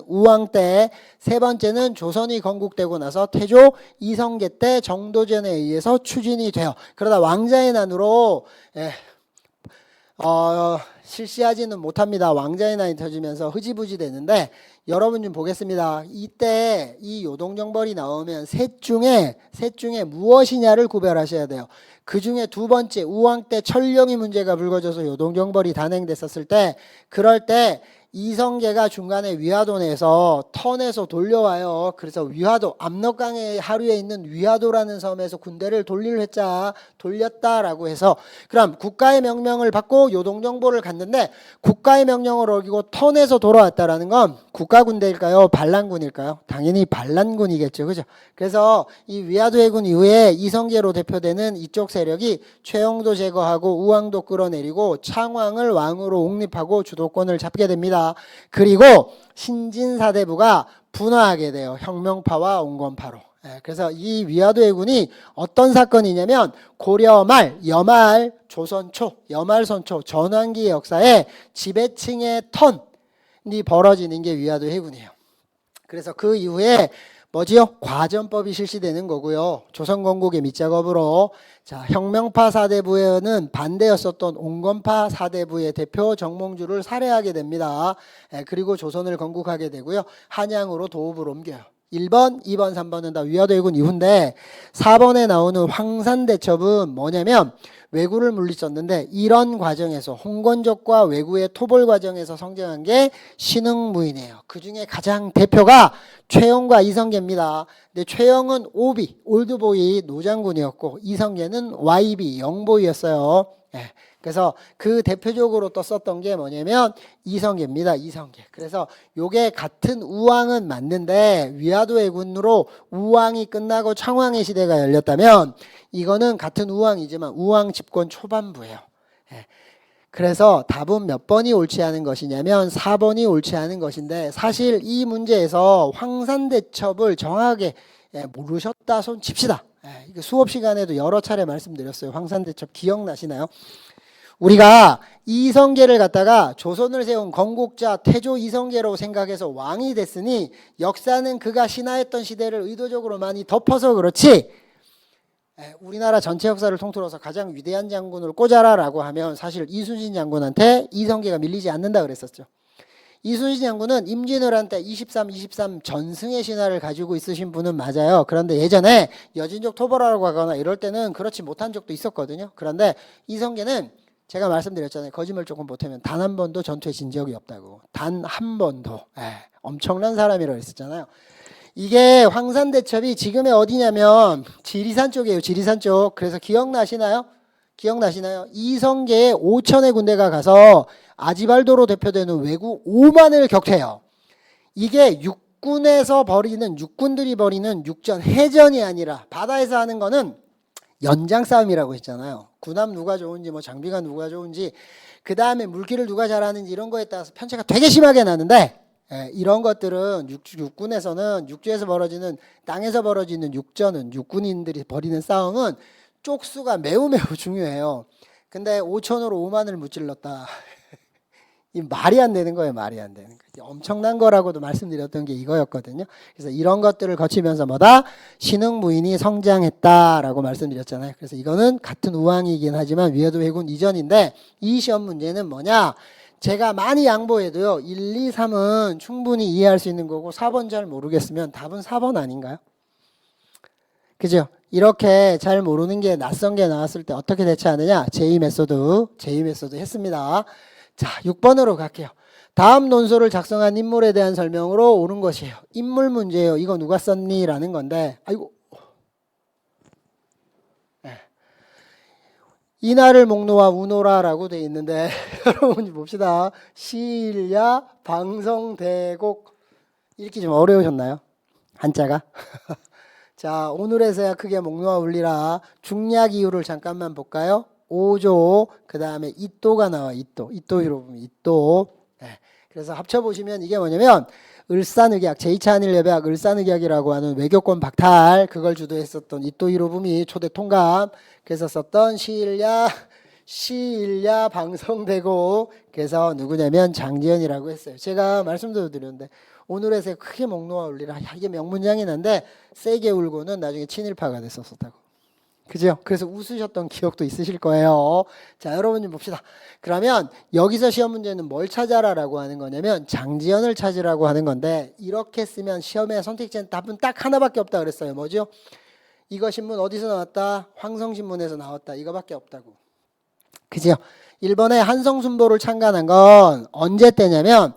우왕 때, 세 번째는 조선이 건국되고 나서 태조 이성계 때 정도전에 의해서 추진이 돼요. 그러다 왕자의 난으로 실시하지는 못합니다. 왕자의 난이 터지면서 흐지부지 되는데, 여러분 좀 보겠습니다. 이때 이 요동정벌이 나오면 셋 중에 무엇이냐를 구별하셔야 돼요. 그 중에 두 번째 우왕 때 철령이 문제가 불거져서 요동정벌이 단행됐었을 때, 그럴 때 이성계가 중간에 위화도 내서 턴에서 돌려와요. 그래서 위화도, 압록강의 하류에 있는 위화도라는 섬에서 군대를 돌렸다라고 해서, 그럼 국가의 명령을 받고 요동정보를 갔는데 국가의 명령을 어기고 턴에서 돌아왔다라는 건 국가군대일까요? 반란군일까요? 당연히 반란군이겠죠. 그죠? 그래서 이 위화도 해군 이후에 이성계로 대표되는 이쪽 세력이 최영도 제거하고 우왕도 끌어내리고 창왕을 왕으로 옹립하고 주도권을 잡게 됩니다. 그리고 신진사대부가 분화하게 돼요. 혁명파와 온건파로. 그래서 이 위화도 해군이 어떤 사건이냐면 고려 말, 여말, 조선 초, 여말 선초 전환기의 역사에 지배층의 턴이 벌어지는 게 위화도 해군이에요. 그래서 그 이후에 뭐지요? 과전법이 실시되는 거고요. 조선건국의 밑작업으로 자 혁명파 사대부에는 반대였었던 온건파 사대부의 대표 정몽주를 살해하게 됩니다. 그리고 조선을 건국하게 되고요. 한양으로 도읍을 옮겨요. 1번, 2번, 3번은 다 위화도 해군 이후인데 4번에 나오는 황산대첩은 뭐냐면 왜구를 물리쳤는데 이런 과정에서 홍건적과 왜구의 토벌 과정에서 성장한 게 신흥무이네요. 그중에 가장 대표가 최영과 이성계입니다. 근데 최영은 오비, 올드보이 노장군이었고 이성계는 YB, 영보이였어요. 예. 그래서 그 대표적으로 또 썼던 게 뭐냐면 이성계입니다. 이성계. 그래서 요게 같은 우왕은 맞는데 위화도 해군으로 우왕이 끝나고 창왕의 시대가 열렸다면 이거는 같은 우왕이지만 우왕 집권 초반부예요. 예. 그래서 답은 몇 번이 옳지 않은 것이냐면 4번이 옳지 않은 것인데 사실 이 문제에서 황산대첩을 정확하게 모르셨다 손 칩시다. 이거 수업 시간에도 여러 차례 말씀드렸어요. 황산대첩 기억나시나요? 우리가 이성계를 갖다가 조선을 세운 건국자 태조 이성계로 생각해서 왕이 됐으니 역사는 그가 신하였던 시대를 의도적으로 많이 덮어서 그렇지 우리나라 전체 역사를 통틀어서 가장 위대한 장군을 꽂아라 라고 하면 사실 이순신 장군한테 이성계가 밀리지 않는다 그랬었죠. 이순신 장군은 임진왜란 때 23 전승의 신화를 가지고 있으신 분은 맞아요. 그런데 예전에 여진족 토벌하라고 하거나 이럴 때는 그렇지 못한 적도 있었거든요. 그런데 이성계는 제가 말씀드렸잖아요. 거짓말 조금 보태면 단 한 번도 전투에 진 적이 없다고. 단 한 번도. 엄청난 사람이라고 했었잖아요. 이게 황산대첩이 지금의 어디냐면 지리산 쪽이에요. 지리산 쪽. 그래서 기억나시나요? 이성계의 5천의 군대가 가서 아지발도로 대표되는 왜구 5만을 격퇴해요. 이게 육군들이 벌이는 육전, 해전이 아니라 바다에서 하는 거는 연장 싸움이라고 했잖아요. 군함 누가 좋은지 뭐 장비가 누가 좋은지 그 다음에 물길을 누가 잘하는지 이런 거에 따라서 편차가 되게 심하게 나는데 이런 것들은 육군에서는 육지에서 벌어지는 땅에서 벌어지는 육전은 육군인들이 벌이는 싸움은 쪽수가 매우 중요해요. 근데 5천으로 5만을 무찔렀다. 이 말이 안 되는 거예요. 말이 안 되는 거예요. 엄청난 거라고도 말씀드렸던 게 이거였거든요. 그래서 이런 것들을 거치면서 뭐다? 신흥무인이 성장했다라고 말씀드렸잖아요. 그래서 이거는 같은 우왕이긴 하지만 위화도 해군 이전인데 이 시험 문제는 뭐냐? 제가 많이 양보해도요. 1, 2, 3은 충분히 이해할 수 있는 거고 4번 잘 모르겠으면 답은 4번 아닌가요? 그죠? 이렇게 잘 모르는 게 낯선 게 나왔을 때 어떻게 대처하느냐? 제이 메소드 했습니다. 자, 6번으로 갈게요. 다음 논소를 작성한 인물에 대한 설명으로 옳은 것이에요. 인물 문제예요. 이거 누가 썼니? 라는 건데 아이고 이날을 목노와 우노라라고 돼 있는데 여러분 봅시다. 시일야 방성대곡 읽기 좀 어려우셨나요? 한자가? 자, 오늘에서야 크게 목노와 울리라. 중략 이유를 잠깐만 볼까요? 5조 그 다음에 이또가 나와. 이또희로 보면 이또. 그래서 합쳐보시면 이게 뭐냐면 을산의학 제2차 한일예배학 을산의학이라고 하는 외교권 박탈 그걸 주도했었던 이또희로부미 초대 통감 그래서 썼던 시일야 방성대고 그래서 누구냐면 장지연이라고 했어요. 제가 말씀도 드렸는데 오늘에서 크게 목노와 울리라 이게 명문장이 난데 세게 울고는 나중에 친일파가 됐었다고. 그죠? 그래서 웃으셨던 기억도 있으실 거예요. 자, 여러분 좀 봅시다. 그러면 여기서 시험 문제는 뭘 찾아라라고 하는 거냐면 장지연을 찾으라고 하는 건데 이렇게 쓰면 시험에 선택지는 답은 딱 하나밖에 없다 그랬어요. 뭐죠? 이거 신문 어디서 나왔다? 황성신문에서 나왔다. 이거밖에 없다고. 그죠? 1번에 한성순보를 창간한 건 언제 때냐면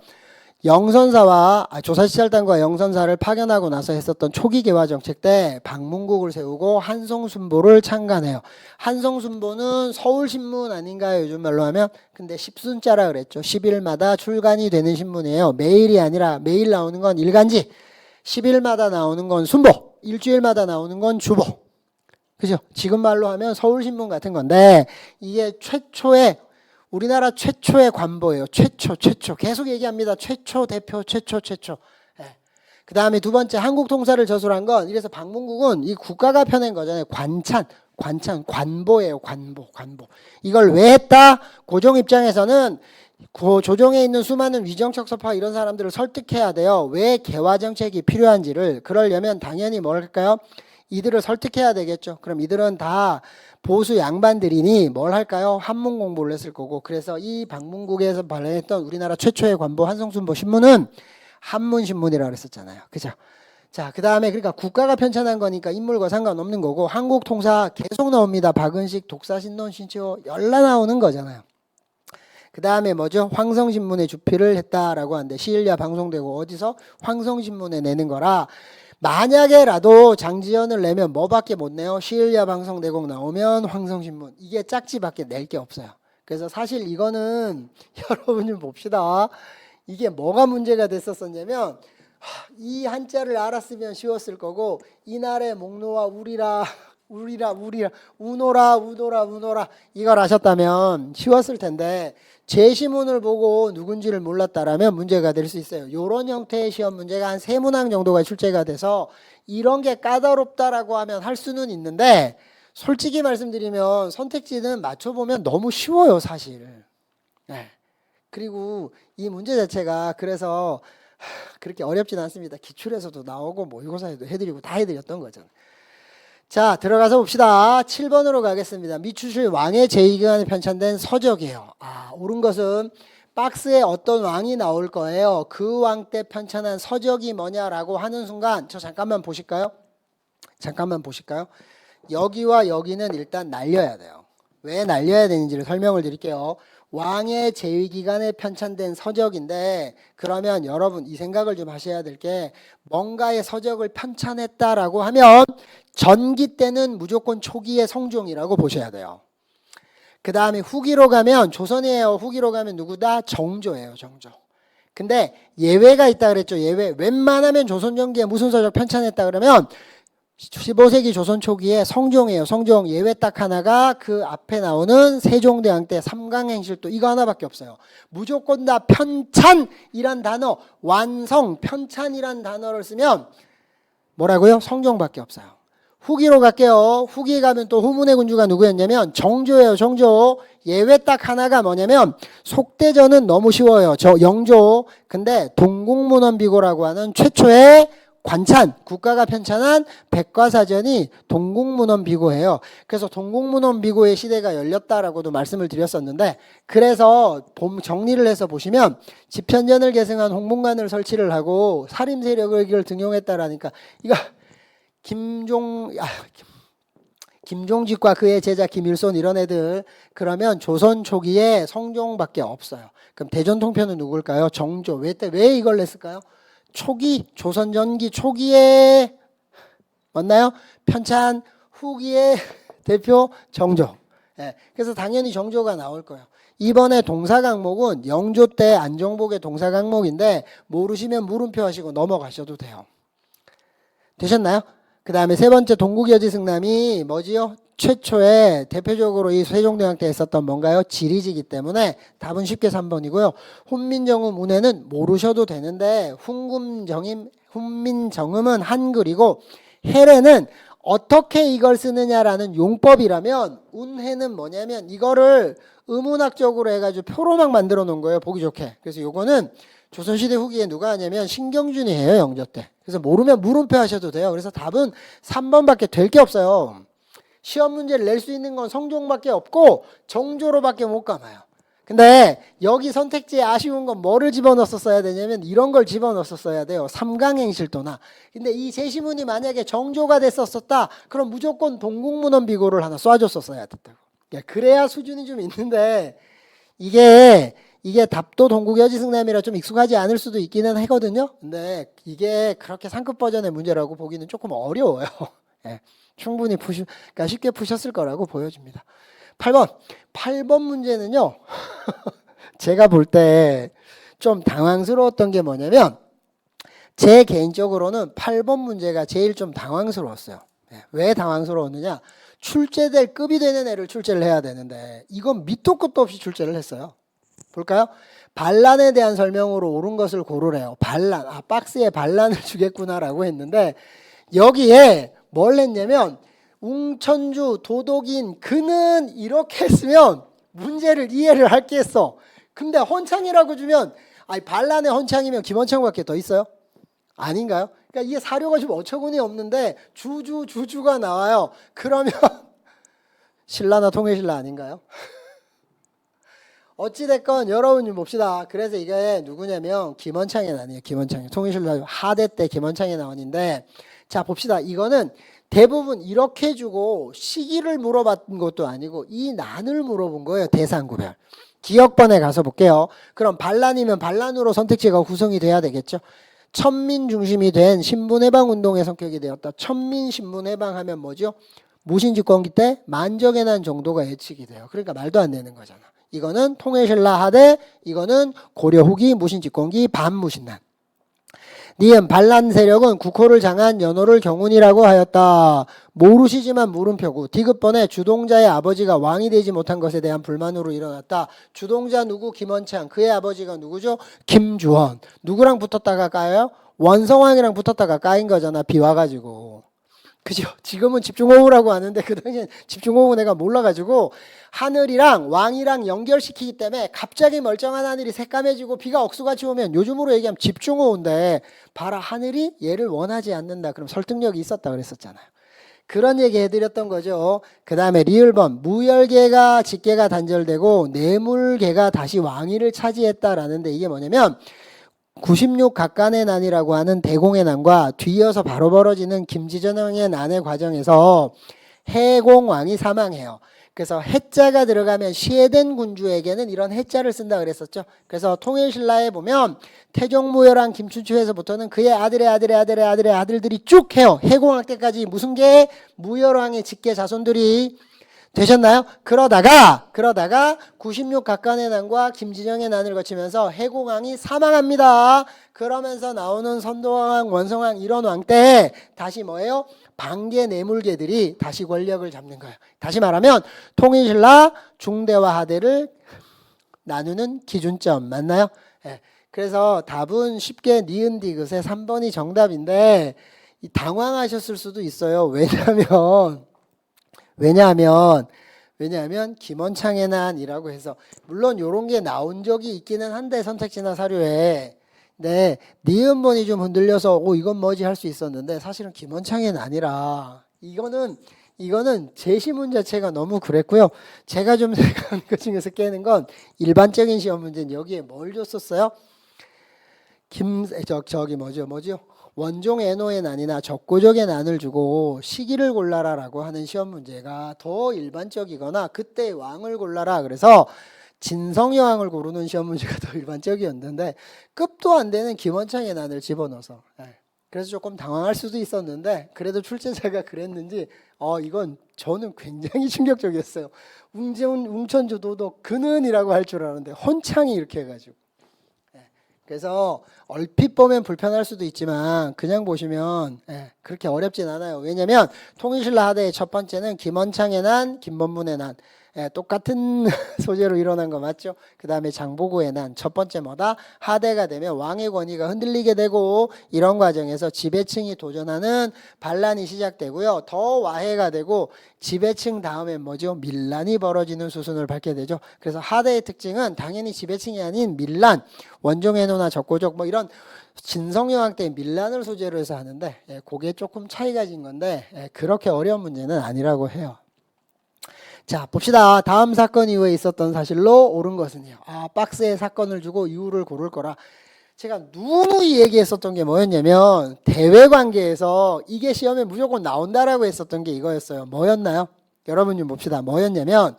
영선사와 조사시찰단과 영선사를 파견하고 나서 했었던 초기 개화 정책 때 방문국을 세우고 한성순보를 창간해요. 한성순보는 서울신문 아닌가요? 요즘 말로 하면. 근데 10순자라 그랬죠. 10일마다 출간이 되는 신문이에요. 매일이 아니라 매일 나오는 건 일간지, 10일마다 나오는 건 순보, 일주일마다 나오는 건 주보. 그죠? 지금 말로 하면 서울신문 같은 건데 이게 우리나라 최초의 관보예요. 최초. 계속 얘기합니다. 최초 대표, 최초. 그 다음에 두 번째 한국통사를 저술한 건 이래서 방문국은 이 국가가 펴낸 거잖아요. 관보예요. 관보. 이걸 왜 했다? 고종 입장에서는 조정에 있는 수많은 위정적 서파 이런 사람들을 설득해야 돼요. 왜 개화 정책이 필요한지를. 그러려면 당연히 뭘 할까요? 이들을 설득해야 되겠죠. 그럼 이들은 다 보수 양반들이니 뭘 할까요? 한문 공부를 했을 거고. 그래서 이 방문국에서 발행했던 우리나라 최초의 관보 한성순보 신문은 한문신문이라고 그랬었잖아요. 그죠? 자, 그 다음에 그러니까 국가가 편찬한 거니까 인물과 상관없는 거고, 한국통사 계속 나옵니다. 박은식, 독사신론, 신치호 열나 나오는 거잖아요. 그 다음에 뭐죠? 황성신문에 주필을 했다라고 하는데, 시일야 방송되고 어디서? 황성신문에 내는 거라. 만약에라도 장지연을 내면 뭐밖에 못 내요? 시일야 방송대공 나오면 황성신문. 이게 짝지밖에 낼 게 없어요. 그래서 사실 이거는 여러분 좀 봅시다. 이게 뭐가 문제가 됐었었냐면, 이 한자를 알았으면 쉬웠을 거고, 이날의 목노와 우리라 우노라 이걸 아셨다면 쉬웠을 텐데, 제시문을 보고 누군지를 몰랐다라면 문제가 될 수 있어요. 이런 형태의 시험 문제가 한 3문항 정도가 출제가 돼서 이런 게 까다롭다라고 하면 할 수는 있는데, 솔직히 말씀드리면 선택지는 맞춰보면 너무 쉬워요, 사실. 네. 그리고 이 문제 자체가 그래서 그렇게 어렵진 않습니다. 기출에서도 나오고 모의고사에도 해드리고 다 해드렸던 거잖아요. 자, 들어가서 봅시다. 7번으로 가겠습니다. 미추실 왕의 제2기간에 편찬된 서적이에요. 옳은 것은 박스에 어떤 왕이 나올 거예요. 그 왕 때 편찬한 서적이 뭐냐라고 하는 순간, 저 잠깐만 보실까요? 여기와 여기는 일단 날려야 돼요. 왜 날려야 되는지를 설명을 드릴게요. 왕의 제2기간에 편찬된 서적인데, 그러면 여러분 이 생각을 좀 하셔야 될 게, 뭔가의 서적을 편찬했다라고 하면 전기 때는 무조건 초기의 성종이라고 보셔야 돼요. 그 다음에 후기로 가면 조선이에요. 후기로 가면 누구다? 정조예요. 정조. 근데 예외가 있다 그랬죠. 예외. 웬만하면 조선 전기에 무슨 서적 편찬했다 그러면 15세기 조선 초기에 성종이에요. 성종. 예외 딱 하나가 그 앞에 나오는 세종대왕 때 삼강행실도 이거 하나밖에 없어요. 무조건 다 편찬이란 단어, 완성, 편찬이란 단어를 쓰면 뭐라고요? 성종밖에 없어요. 후기로 갈게요. 후기 가면 또 후문의 군주가 누구였냐면 정조예요. 정조. 예외 딱 하나가 뭐냐면, 속대전은 너무 쉬워요. 저 영조. 근데 동국문헌비고라고 하는 최초의 관찬, 국가가 편찬한 백과사전이 동국문헌비고예요. 그래서 동국문헌비고의 시대가 열렸다라고도 말씀을 드렸었는데, 그래서 정리를 해서 보시면 집현전을 계승한 홍문관을 설치를 하고 사림 세력을 등용했다라니까, 이거 김종직과 그의 제자 김일손 이런 애들, 그러면 조선 초기에 성종밖에 없어요. 그럼 대전통편은 누굴까요? 정조. 왜 이걸 냈을까요? 초기, 조선 전기 초기에 맞나요? 편찬, 후기의 대표 정조. 네, 그래서 당연히 정조가 나올 거예요. 이번에 동사강목은 영조 때 안종복의 동사강목인데 모르시면 물음표 하시고 넘어가셔도 돼요. 되셨나요? 그 다음에 세 번째 동국여지승남이 뭐지요? 최초에 대표적으로 이 세종대왕 때 했었던 뭔가요? 지리지기 때문에 답은 쉽게 3번이고요. 훈민정음 운해는 모르셔도 되는데 훈민정음은 한글이고 해례는 어떻게 이걸 쓰느냐라는 용법이라면, 운해는 뭐냐면 이거를 의문학적으로 해가지고 표로막 만들어 놓은 거예요. 보기 좋게. 그래서 요거는 조선시대 후기에 누가 하냐면 신경준이 해요. 영조 때. 그래서 모르면 물음표 하셔도 돼요. 그래서 답은 3번밖에 될 게 없어요. 시험 문제를 낼 수 있는 건 성종밖에 없고 정조로밖에 못 감아요. 근데 여기 선택지에 아쉬운 건 뭐를 집어넣었어야 되냐면 이런 걸 집어넣었어야 돼요. 삼강행실도나. 근데 이 제시문이 만약에 정조가 됐었다, 그럼 무조건 동국문헌비고를 하나 쏴줬었어야 됐다고. 그래야 수준이 좀 있는데, 이게 답도 동국여지승남이라 좀 익숙하지 않을 수도 있기는 하거든요. 근데 이게 그렇게 상급 버전의 문제라고 보기는 조금 어려워요. 예, 충분히 그러니까 쉽게 푸셨을 거라고 보여집니다. 8번 문제는요. 제가 볼 때 좀 당황스러웠던 게 뭐냐면, 제 개인적으로는 8번 문제가 제일 좀 당황스러웠어요. 왜 당황스러웠느냐? 출제될 급이 되는 애를 출제를 해야 되는데 이건 밑도 끝도 없이 출제를 했어요. 볼까요? 반란에 대한 설명으로 옳은 것을 고르래요. 반란. 박스에 반란을 주겠구나라고 했는데, 여기에 뭘 했냐면 웅천주 도독인 그는 이렇게 했으면 문제를 이해를 할게 했어. 근데 헌창이라고 주면 아니 반란의 헌창이면 김헌창밖에 더 있어요? 아닌가요? 그러니까 이게 사료가 좀 어처구니 없는데 주주가 나와요. 그러면 신라나 통일신라 아닌가요? 어찌됐건 여러분 좀 봅시다. 그래서 이게 누구냐면 김헌창의 난이에요. 김헌창이 통일신라 하대 때 김헌창의 난인데 자 봅시다. 이거는 대부분 이렇게 주고 시기를 물어봤던 것도 아니고 이 난을 물어본 거예요. 대상구별. 기억번에 가서 볼게요. 그럼 반란이면 반란으로 선택지가 구성이 돼야 되겠죠. 천민 중심이 된 신분해방 운동의 성격이 되었다. 천민 신분해방 하면 뭐죠? 무신집권기 때 만적의 난 정도가 예측이 돼요. 그러니까 말도 안 되는 거잖아. 이거는 통일신라 하대, 이거는 고려 후기 무신집권기 반무신난. 니은 반란 세력은 국호를 장한 연호를 경운이라고 하였다. 모르시지만 물음표고 디귿번에 주동자의 아버지가 왕이 되지 못한 것에 대한 불만으로 일어났다. 주동자 누구? 김헌창. 그의 아버지가 누구죠? 김주헌. 누구랑 붙었다가 까요? 원성왕이랑 붙었다가 까인 거잖아. 비 와가지고. 그죠? 지금은 집중호우라고 하는데 그 당시엔 집중호우 내가 몰라가지고 하늘이랑 왕이랑 연결시키기 때문에 갑자기 멀쩡한 하늘이 새까매지고 비가 억수같이 오면 요즘으로 얘기하면 집중호우인데 봐라 하늘이 얘를 원하지 않는다. 그럼 설득력이 있었다 그랬었잖아요. 그런 얘기 해드렸던 거죠. 그 다음에 리을번 무열계가 직계가 단절되고 뇌물계가 다시 왕위를 차지했다라는데 이게 뭐냐면 96각간의 난이라고 하는 대공의 난과 뒤이어서 바로 벌어지는 김지전왕의 난의 과정에서 해공왕이 사망해요. 그래서 해자가 들어가면 시해된 군주에게는 이런 해자를 쓴다 그랬었죠. 그래서 통일신라에 보면 태종무열왕 김춘추에서부터는 그의 아들들이 쭉 해요. 해공왕 때까지 무슨 계? 무열왕의 직계 자손들이 되셨나요? 그러다가 96각간의 난과 김지정의 난을 거치면서 해공왕이 사망합니다. 그러면서 나오는 선도왕, 원성왕 이런 왕 때 다시 뭐예요? 반계 내물계들이 다시 권력을 잡는 거예요. 다시 말하면 통일신라 중대와 하대를 나누는 기준점 맞나요? 네. 그래서 답은 쉽게 니은 디귿의 3번이 정답인데 당황하셨을 수도 있어요. 왜냐하면 김헌창의 난이라고 해서 물론 이런 게 나온 적이 있기는 한데 선택지나 사료에 네, 니은번이 좀 흔들려서 이건 뭐지 할 수 있었는데 사실은 김헌창의 난이라 이거는 제시문 자체가 너무 그랬고요. 제가 좀 생각하는 것 중에서 깨는 건 일반적인 시험 문제는 여기에 뭘 줬었어요? 뭐죠? 원종 애노의 난이나 적고적의 난을 주고 시기를 골라라라고 하는 시험 문제가 더 일반적이거나 그때 왕을 골라라 그래서 진성여왕을 고르는 시험 문제가 더 일반적이었는데 급도 안 되는 김헌창의 난을 집어넣어서 그래서 조금 당황할 수도 있었는데 그래도 출제자가 그랬는지 이건 저는 굉장히 충격적이었어요. 웅천주 도덕 근은이라고 할 줄 알았는데 헌창이 이렇게 해가지고 그래서 얼핏 보면 불편할 수도 있지만 그냥 보시면 그렇게 어렵진 않아요. 왜냐하면 통일신라 하대의 첫 번째는 김헌창의 난, 김범문의 난 똑같은 소재로 일어난 거 맞죠? 그 다음에 장보고의 난 첫 번째 뭐다? 하대가 되면 왕의 권위가 흔들리게 되고 이런 과정에서 지배층이 도전하는 반란이 시작되고요. 더 와해가 되고 지배층 다음에 뭐죠? 밀란이 벌어지는 수순을 밟게 되죠. 그래서 하대의 특징은 당연히 지배층이 아닌 밀란, 원종애노나 적고적 뭐 이런 진성여왕 때 밀란을 소재로 해서 하는데 그게 조금 차이가 진 건데 그렇게 어려운 문제는 아니라고 해요. 자 봅시다. 다음 사건 이후에 있었던 사실로 옳은 것은요. 박스에 사건을 주고 이유를 고를 거라. 제가 누누이 얘기했었던 게 뭐였냐면 대외관계에서 이게 시험에 무조건 나온다라고 했었던 게 이거였어요. 뭐였나요? 여러분 좀 봅시다. 뭐였냐면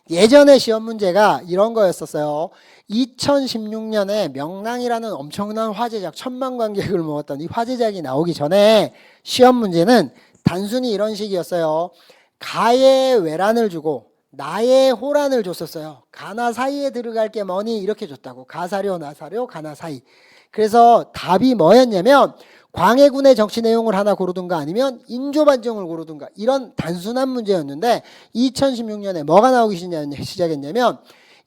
예전에 시험 문제가 이런 거였었어요. 2016년에 명랑이라는 엄청난 화제작 1000만 관객을 모았던 이 화제작이 나오기 전에 시험 문제는 단순히 이런 식이었어요. 가의 외란을 주고 나의 호란을 줬었어요. 가나 사이에 들어갈 게 뭐니 이렇게 줬다고. 가사료 나사료 가나 사이. 그래서 답이 뭐였냐면 광해군의 정치 내용을 하나 고르든가 아니면 인조반정을 고르든가 이런 단순한 문제였는데 2016년에 뭐가 나오기 시작했냐면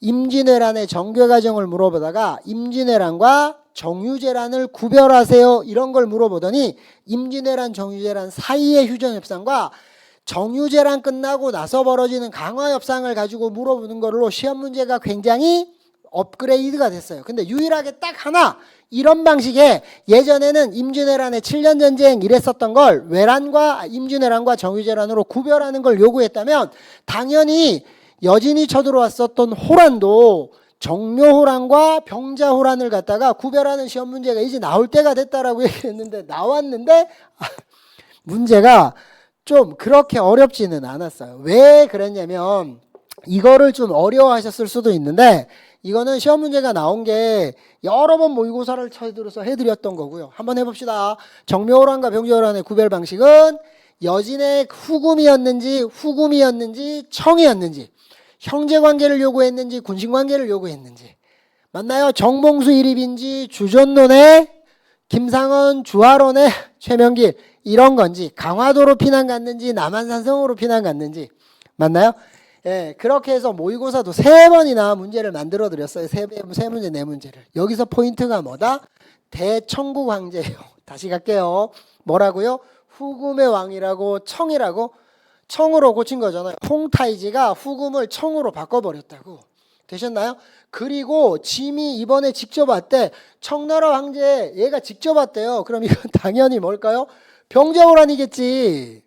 임진왜란의 정괴 과정을 물어보다가 임진왜란과 정유재란을 구별하세요 이런 걸 물어보더니 임진왜란 정유재란 사이의 휴전협상과 정유재란 끝나고 나서 벌어지는 강화협상을 가지고 물어보는 걸로 시험 문제가 굉장히 업그레이드가 됐어요. 근데 유일하게 딱 하나 이런 방식의 예전에는 임진왜란의 7년 전쟁 이랬었던 걸 임진왜란과 정유재란으로 구별하는 걸 요구했다면 당연히 여진이 쳐들어왔었던 호란도 정묘호란과 병자호란을 갖다가 구별하는 시험 문제가 이제 나올 때가 됐다라고 얘기했는데 나왔는데 문제가 좀 그렇게 어렵지는 않았어요. 왜 그랬냐면 이거를 좀 어려워하셨을 수도 있는데 이거는 시험 문제가 나온 게 여러 번 모의고사를 쳐들어서 해드렸던 거고요. 한번 해봅시다. 정묘호란과 병자호란의 구별 방식은 여진의 후금이었는지 청이었는지 형제관계를 요구했는지 군신관계를 요구했는지 맞나요? 정봉수 일입인지 주전론의 김상원 주하론의 최명길 이런 건지 강화도로 피난 갔는지 남한산성으로 피난 갔는지 맞나요? 예, 그렇게 해서 모의고사도 3번이나 문제를 만들어 드렸어요. 세 문제, 4문제를. 여기서 포인트가 뭐다? 대청국 황제예요. 다시 갈게요. 뭐라고요? 후금의 왕이라고 청이라고? 청으로 고친 거잖아요. 홍타이지가 후금을 청으로 바꿔버렸다고. 되셨나요? 그리고 짐이 이번에 직접 왔대. 청나라 황제 얘가 직접 왔대요. 그럼 이건 당연히 뭘까요? 병자호란이겠지.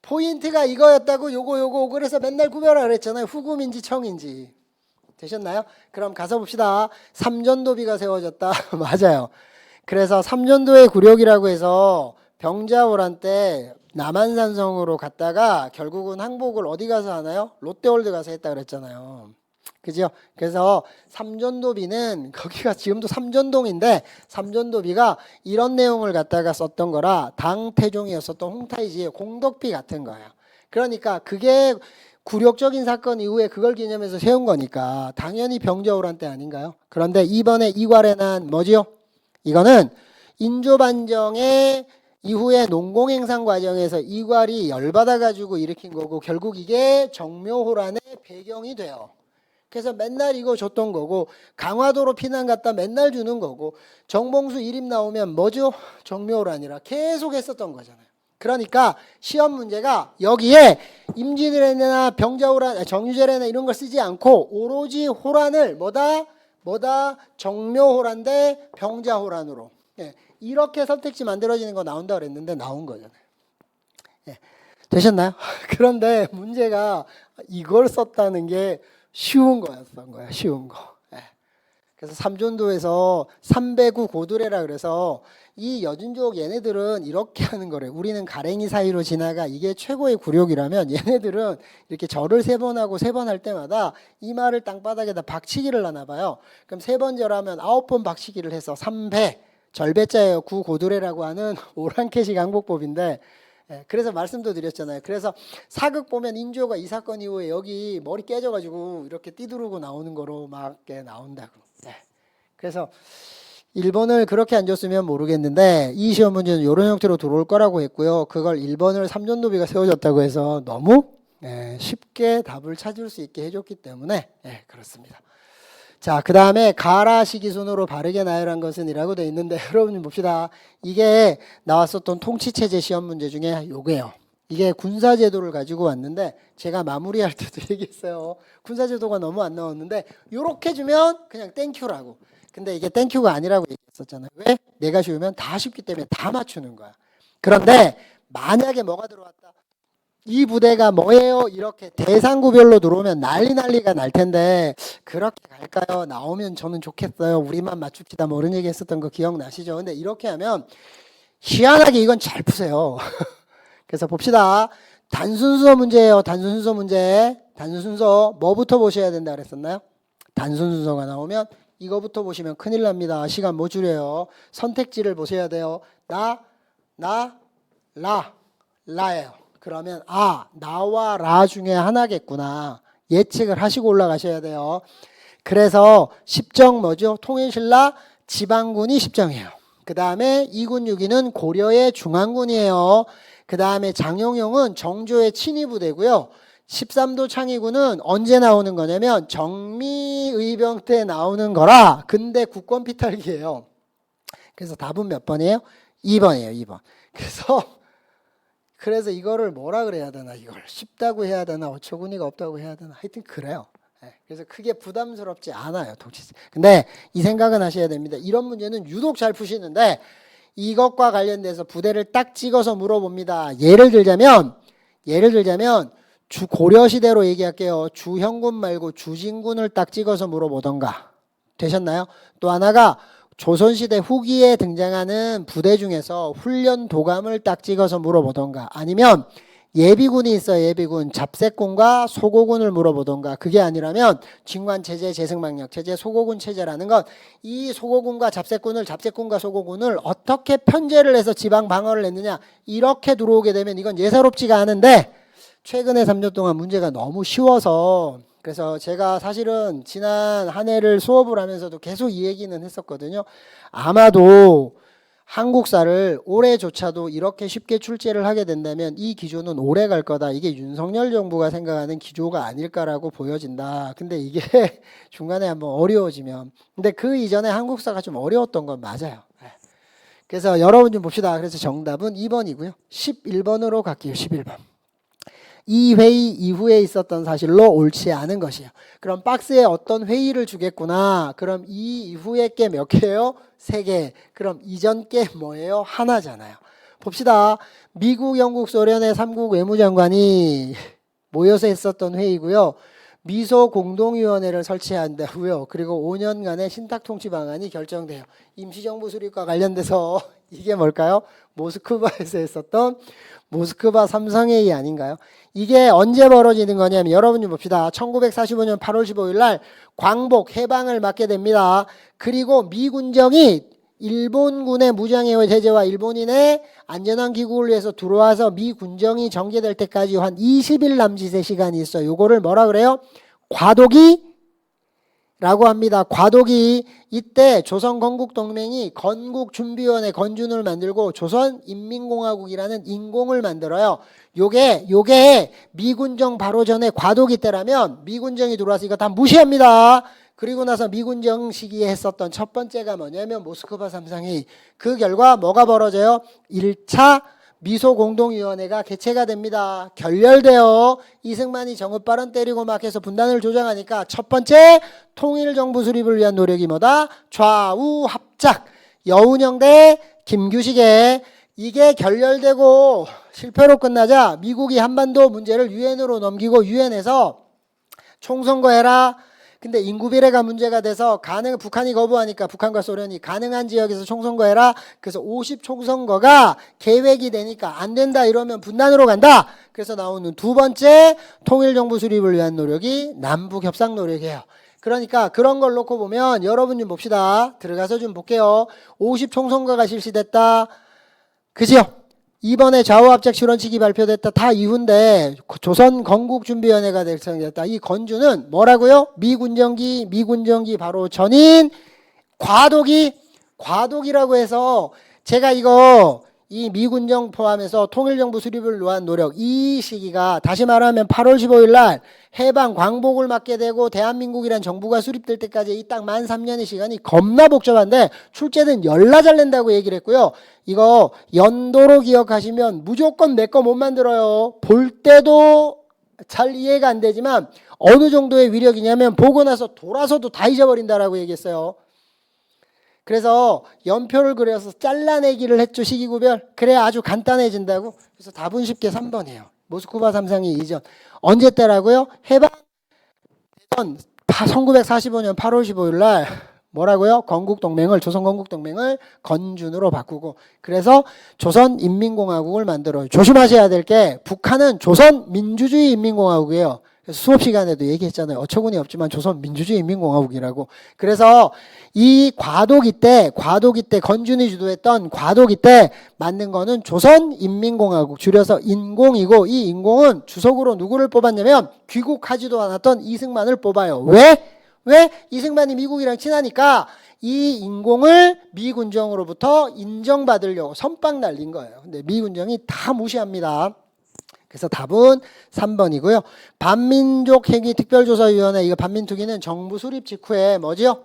포인트가 이거였다고 요거 그래서 맨날 구별하라 그랬잖아요. 후금인지 청인지. 되셨나요? 그럼 가서 봅시다. 삼전도비가 세워졌다. 맞아요. 그래서 삼전도의 굴욕이라고 해서 병자호란 때 남한산성으로 갔다가 결국은 항복을 어디 가서 하나요? 롯데월드 가서 했다 그랬잖아요. 그죠? 그래서 삼전도비는 거기가 지금도 삼전동인데 삼전도비가 이런 내용을 갖다가 썼던 거라 당태종이었었던 홍타이지의 공덕비 같은 거예요. 그러니까 그게 굴욕적인 사건 이후에 그걸 기념해서 세운 거니까 당연히 병자호란 때 아닌가요? 그런데 이번에 이괄의 난 뭐지요? 이거는 인조반정의 이후에 농공행상 과정에서 이괄이 열받아가지고 일으킨 거고 결국 이게 정묘호란의 배경이 돼요. 그래서 맨날 이거 줬던 거고 강화도로 피난 갔다 맨날 주는 거고 정봉수 일입 나오면 뭐죠? 정묘호란이라 계속 했었던 거잖아요. 그러니까 시험 문제가 여기에 임진왜란이나 병자호란, 정유재란이나 이런 걸 쓰지 않고 오로지 호란을 뭐다? 정묘호란 대 병자호란으로 이렇게 선택지 만들어지는 거 나온다 그랬는데 나온 거잖아요. 되셨나요? 그런데 문제가 이걸 썼다는 게 쉬운 거였던 거야. 쉬운 거. 그래서 삼전도에서 309 고두레라 그래서 이 여진족 얘네들은 이렇게 하는 거래요. 우리는 가랭이 사이로 지나가 이게 최고의 굴욕이라면 얘네들은 이렇게 절을 3번 하고 3번 할 때마다 이마를 땅바닥에다 박치기를 하나 봐요. 그럼 3번 절하면 9번 박치기를 해서 3배 절배자예요. 9 고두레라고 하는 오랑캐식 항복법인데 그래서 말씀도 드렸잖아요. 그래서 사극 보면 인조가 이 사건 이후에 여기 머리 깨져가지고 이렇게 띠두르고 나오는 거로 막 나온다고. 그래서 1번을 그렇게 안 줬으면 모르겠는데 이 시험 문제는 이런 형태로 들어올 거라고 했고요. 그걸 1번을 삼전도비가 세워졌다고 해서 너무 쉽게 답을 찾을 수 있게 해줬기 때문에 그렇습니다. 자, 그 다음에 가라 시기순으로 바르게 나열한 것은 이라고 되어 있는데 여러분 봅시다. 이게 나왔었던 통치체제 시험 문제 중에 요게요. 이게 군사제도를 가지고 왔는데 제가 마무리할 때도 얘기했어요. 군사제도가 너무 안 나왔는데 요렇게 주면 그냥 땡큐라고. 근데 이게 땡큐가 아니라고 얘기했었잖아요. 왜? 내가 쉬우면 다 쉽기 때문에 다 맞추는 거야. 그런데 만약에 뭐가 들어왔다. 이 부대가 뭐예요? 이렇게 대상구별로 들어오면 난리가 날 텐데 그렇게 갈까요? 나오면 저는 좋겠어요. 우리만 맞춥시다. 뭐 이런 얘기 했었던 거 기억나시죠? 근데 이렇게 하면 희한하게 이건 잘 푸세요. 그래서 봅시다. 단순순서 문제예요. 단순순서 문제. 단순순서 뭐부터 보셔야 된다 그랬었나요? 단순순서가 나오면 이거부터 보시면 큰일 납니다. 시간 못 줄여요. 선택지를 보셔야 돼요. 라예요. 그러면 나와 라 중에 하나겠구나. 예측을 하시고 올라가셔야 돼요. 그래서 10정 뭐죠? 통일신라 지방군이 10정이에요. 그 다음에 2군 6위는 고려의 중앙군이에요. 그 다음에 장용용은 정조의 친위부대고요. 13도 창의군은 언제 나오는 거냐면 정미의병 때 나오는 거라 근데 국권 피탈기예요. 그래서 답은 몇 번이에요? 2번이에요. 2번. 그래서 이거를 뭐라 그래야 되나 이걸 쉽다고 해야 되나 어처구니가 없다고 해야 되나 하여튼 그래요. 그래서 크게 부담스럽지 않아요, 독치세. 근데 이 생각은 하셔야 됩니다. 이런 문제는 유독 잘 푸시는데 이것과 관련돼서 부대를 딱 찍어서 물어봅니다. 예를 들자면 고려시대로 얘기할게요. 주형군 말고 주진군을 딱 찍어서 물어보던가. 되셨나요? 또 하나가 조선시대 후기에 등장하는 부대 중에서 훈련 도감을 딱 찍어서 물어보던가, 아니면 예비군이 있어요. 예비군 잡색군과 소고군을 물어보던가. 그게 아니라면 진관체제, 재승망력체제, 소고군 체제라는 것, 이 소고군과 잡색군과 소고군을 어떻게 편제를 해서 지방 방어를 했느냐, 이렇게 들어오게 되면 이건 예사롭지가 않은데 최근에 3년 동안 문제가 너무 쉬워서, 그래서 제가 사실은 지난 한 해를 수업을 하면서도 계속 이 얘기는 했었거든요. 아마도 한국사를 올해조차도 이렇게 쉽게 출제를 하게 된다면 이 기조는 오래 갈 거다. 이게 윤석열 정부가 생각하는 기조가 아닐까라고 보여진다. 근데 이게 중간에 한번 어려워지면, 근데 그 이전에 한국사가 좀 어려웠던 건 맞아요. 그래서 여러분 좀 봅시다. 그래서 정답은 2번이고요. 11번으로 갈게요. 11번. 이 회의 이후에 있었던 사실로 옳지 않은 것이에요. 그럼 박스에 어떤 회의를 주겠구나. 그럼 이 이후에 게 몇 개예요? 3개. 그럼 이전 게 뭐예요? 하나잖아요. 봅시다. 미국, 영국, 소련의 3국 외무장관이 모여서 했었던 회의고요. 미소 공동위원회를 설치한다고요. 그리고 5년간의 신탁통치 방안이 결정돼요. 임시정부 수립과 관련돼서 이게 뭘까요? 모스크바에서 했었던 모스크바 삼성회의 아닌가요? 이게 언제 벌어지는 거냐면 여러분 좀 봅시다. 1945년 8월 15일 날 광복 해방을 맞게 됩니다. 그리고 미군정이 일본군의 무장해외 제재와 일본인의 안전한 귀국을 위해서 들어와서 미군정이 정제될 때까지 한 20일 남짓의 시간이 있어요. 요거를 뭐라 그래요? 과도기 라고 합니다. 과도기. 이때 조선건국동맹이 건국준비위원회 건준을 만들고 조선인민공화국이라는 인공을 만들어요. 요게 미군정 바로 전에 과도기 때라면 미군정이 들어와서 이거 다 무시합니다. 그리고 나서 미군정 시기에 했었던 첫 번째가 뭐냐면 모스크바 삼성회의. 그 결과 뭐가 벌어져요? 1차 미소공동위원회가 개최가 됩니다. 결렬돼요. 이승만이 정읍발언 때리고 막 해서 분단을 조장하니까 첫 번째 통일정부 수립을 위한 노력이 뭐다? 좌우 합작. 여운형 대 김규식의 이게 결렬되고 실패로 끝나자 미국이 한반도 문제를 유엔으로 넘기고 유엔에서 총선거해라. 근데 인구 비례가 문제가 돼서 북한이 거부하니까 북한과 소련이 가능한 지역에서 총선거해라. 그래서 50 총선거가 계획이 되니까 안 된다 이러면 분단으로 간다. 그래서 나오는 두 번째 통일정부 수립을 위한 노력이 남북 협상 노력이에요. 그러니까 그런 걸 놓고 보면 여러분 좀 봅시다. 들어가서 좀 볼게요. 50 총선거가 실시됐다. 그죠? 이번에 좌우합작 실원칙이 발표됐다. 다 이후인데 조선 건국준비위원회가 결성됐다. 이 건주는 뭐라고요? 미군정기 바로 전인 과도기라고 해서 제가 이 미군정 포함해서 통일정부 수립을 위한 노력, 이 시기가 다시 말하면 8월 15일 날 해방 광복을 맞게 되고 대한민국이란 정부가 수립될 때까지 이 딱 만 3년의 시간이 겁나 복잡한데 출제는 열나 잘 낸다고 얘기를 했고요. 이거 연도로 기억하시면 무조건 내 거 못 만들어요. 볼 때도 잘 이해가 안 되지만 어느 정도의 위력이냐면 보고 나서 돌아서도 다 잊어버린다라고 얘기했어요. 그래서 연표를 그려서 잘라내기를 했죠. 시기구별. 그래야 아주 간단해진다고. 그래서 답은 쉽게 3번이에요. 모스크바 삼성이 이전. 언제 때라고요? 해방 1945년 8월 15일 날 뭐라고요? 조선건국동맹을 건준으로 바꾸고 그래서 조선인민공화국을 만들어요. 조심하셔야 될 게 북한은 조선민주주의인민공화국이에요. 그래서 수업 시간에도 얘기했잖아요. 어처구니 없지만 조선민주주의인민공화국이라고. 그래서 이 과도기 때 건준이 주도했던 과도기 때 만든 거는 조선인민공화국, 줄여서 인공이고 이 인공은 주석으로 누구를 뽑았냐면 귀국하지도 않았던 이승만을 뽑아요. 왜? 이승만이 미국이랑 친하니까 이 인공을 미군정으로부터 인정받으려고 선빵 날린 거예요. 근데 미군정이 다 무시합니다. 그래서 답은 3번이고요. 반민족 행위 특별조사위원회, 이거 반민특위는 정부 수립 직후에 뭐지요?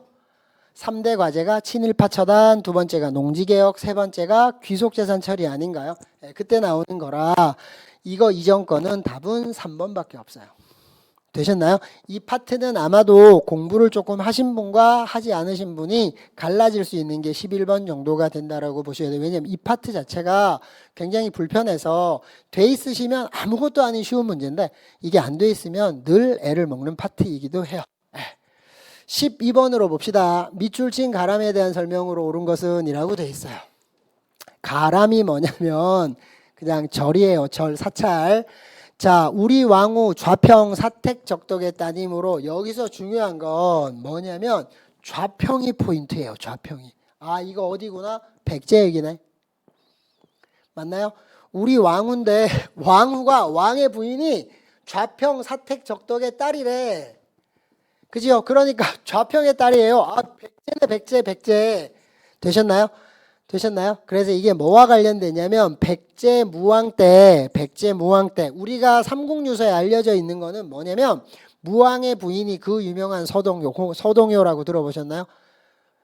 3대 과제가 친일파 처단, 두 번째가 농지개혁, 세 번째가 귀속재산 처리 아닌가요? 네, 그때 나오는 거라 이거 이전 거는 답은 3번밖에 없어요. 되셨나요? 이 파트는 아마도 공부를 조금 하신 분과 하지 않으신 분이 갈라질 수 있는 게 11번 정도가 된다라고 보셔야 돼요. 왜냐면 이 파트 자체가 굉장히 불편해서 돼 있으시면 아무것도 아닌 쉬운 문제인데 이게 안 돼 있으면 늘 애를 먹는 파트이기도 해요. 12번으로 봅시다. 밑줄 친 가람에 대한 설명으로 옳은 것은 이라고 돼 있어요. 가람이 뭐냐면 그냥 절이에요. 절, 사찰. 자, 우리 왕후 좌평 사택 적덕의 따님으로 여기서 중요한 건 뭐냐면 좌평이 포인트예요. 좌평이. 아, 이거 어디구나? 백제 얘기네. 맞나요? 우리 왕후인데 왕후가 왕의 부인이 좌평 사택 적덕의 딸이래. 그죠? 그러니까 좌평의 딸이에요. 아, 백제네, 백제. 되셨나요? 그래서 이게 뭐와 관련되냐면 백제 무왕 때 우리가 삼국유서에 알려져 있는 거는 뭐냐면 무왕의 부인이 그 유명한 서동요라고 들어보셨나요?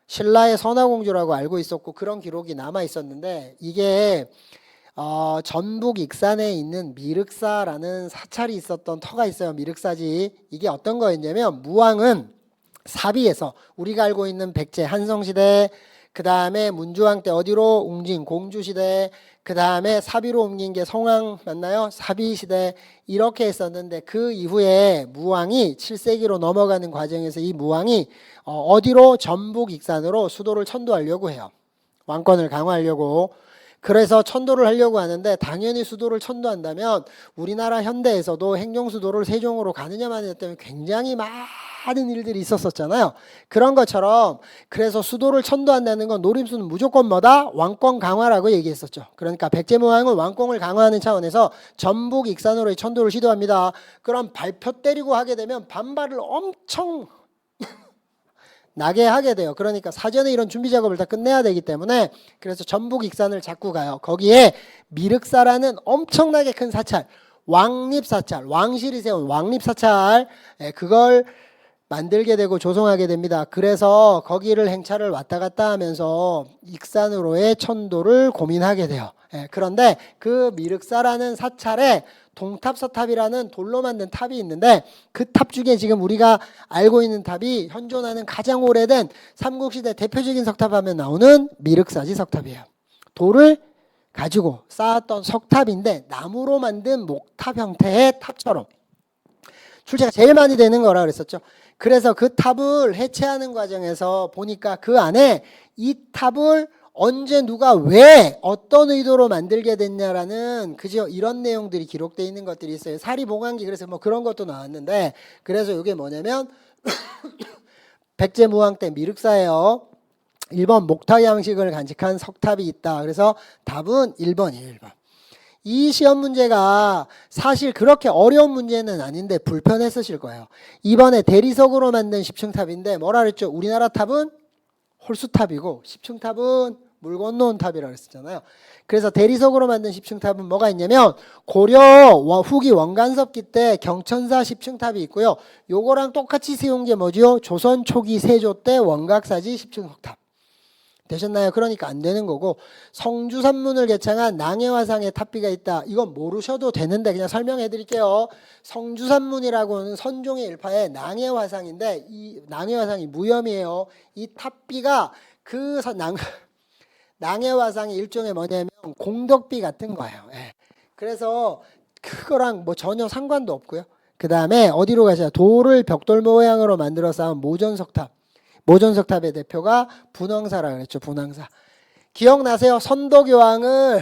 신라의 선화공주라고 알고 있었고 그런 기록이 남아 있었는데 이게 전북 익산에 있는 미륵사라는 사찰이 있었던 터가 있어요. 미륵사지. 이게 어떤 거였냐면 무왕은 사비에서 우리가 알고 있는 백제 한성시대 그 다음에 문주왕 때 어디로 웅진 공주시대 그 다음에 사비로 옮긴 게 성왕 맞나요? 사비시대 이렇게 했었는데 그 이후에 무왕이 7세기로 넘어가는 과정에서 이 무왕이 어디로 전북 익산으로 수도를 천도하려고 해요. 왕권을 강화하려고. 그래서 천도를 하려고 하는데 당연히 수도를 천도한다면 우리나라 현대에서도 행정수도를 세종으로 가느냐 마느냐 때문에 굉장히 많은 일들이 있었었잖아요. 그런 것처럼 그래서 수도를 천도한다는 건 노림수는 무조건 뭐다? 왕권 강화라고 얘기했었죠. 그러니까 백제무왕은 왕권을 강화하는 차원에서 전북 익산으로의 천도를 시도합니다. 그럼 발표 때리고 하게 되면 반발을 엄청 나게 하게 돼요. 그러니까 사전에 이런 준비 작업을 다 끝내야 되기 때문에 그래서 전북 익산을 잡고 가요. 거기에 미륵사라는 엄청나게 큰 사찰, 왕립사찰, 왕실이 세운 왕립사찰 그걸 만들게 되고 조성하게 됩니다. 그래서 거기를 행차를 왔다 갔다 하면서 익산으로의 천도를 고민하게 돼요. 그런데 그 미륵사라는 사찰에 동탑서탑이라는 돌로 만든 탑이 있는데 그 탑 중에 지금 우리가 알고 있는 탑이 현존하는 가장 오래된 삼국시대 대표적인 석탑 하면 나오는 미륵사지 석탑이에요. 돌을 가지고 쌓았던 석탑인데 나무로 만든 목탑 형태의 탑처럼 출제가 제일 많이 되는 거라 그랬었죠. 그래서 그 탑을 해체하는 과정에서 보니까 그 안에 이 탑을 언제 누가 왜 어떤 의도로 만들게 됐냐라는 그죠 이런 내용들이 기록되어 있는 것들이 있어요. 사리봉안기 그래서 뭐 그런 것도 나왔는데 그래서 이게 뭐냐면 백제무왕 때 미륵사예요. 1번 목탑 양식을 간직한 석탑이 있다. 그래서 답은 1번이에요. 1번. 이 시험 문제가 사실 그렇게 어려운 문제는 아닌데 불편했으실 거예요. 이번에 대리석으로 만든 10층 탑인데 뭐라 그랬죠? 우리나라 탑은 홀수탑이고 10층 탑은 물 건너온 탑이라고 했었잖아요. 그래서 대리석으로 만든 10층 탑은 뭐가 있냐면 고려 후기 원간섭기 때 경천사 10층 탑이 있고요. 요거랑 똑같이 세운 게 뭐죠? 조선 초기 세조 때 원각사지 10층 석탑. 되셨나요? 그러니까 안 되는 거고 성주산문을 개창한 낭해화상의 탑비가 있다. 이건 모르셔도 되는데 그냥 설명해 드릴게요. 성주산문이라고는 선종의 일파의 낭해화상인데 이 낭해화상이 무염이에요. 이 탑비가 그 낭해화상의 일종의 뭐냐면 공덕비 같은 거예요. 그래서 그거랑 뭐 전혀 상관도 없고요. 그 다음에 어디로 가셔야 돌을 벽돌 모양으로 만들어 쌓은 모전석탑. 모전석탑의 대표가 분왕사라 그랬죠. 분왕사. 기억나세요? 선덕여왕을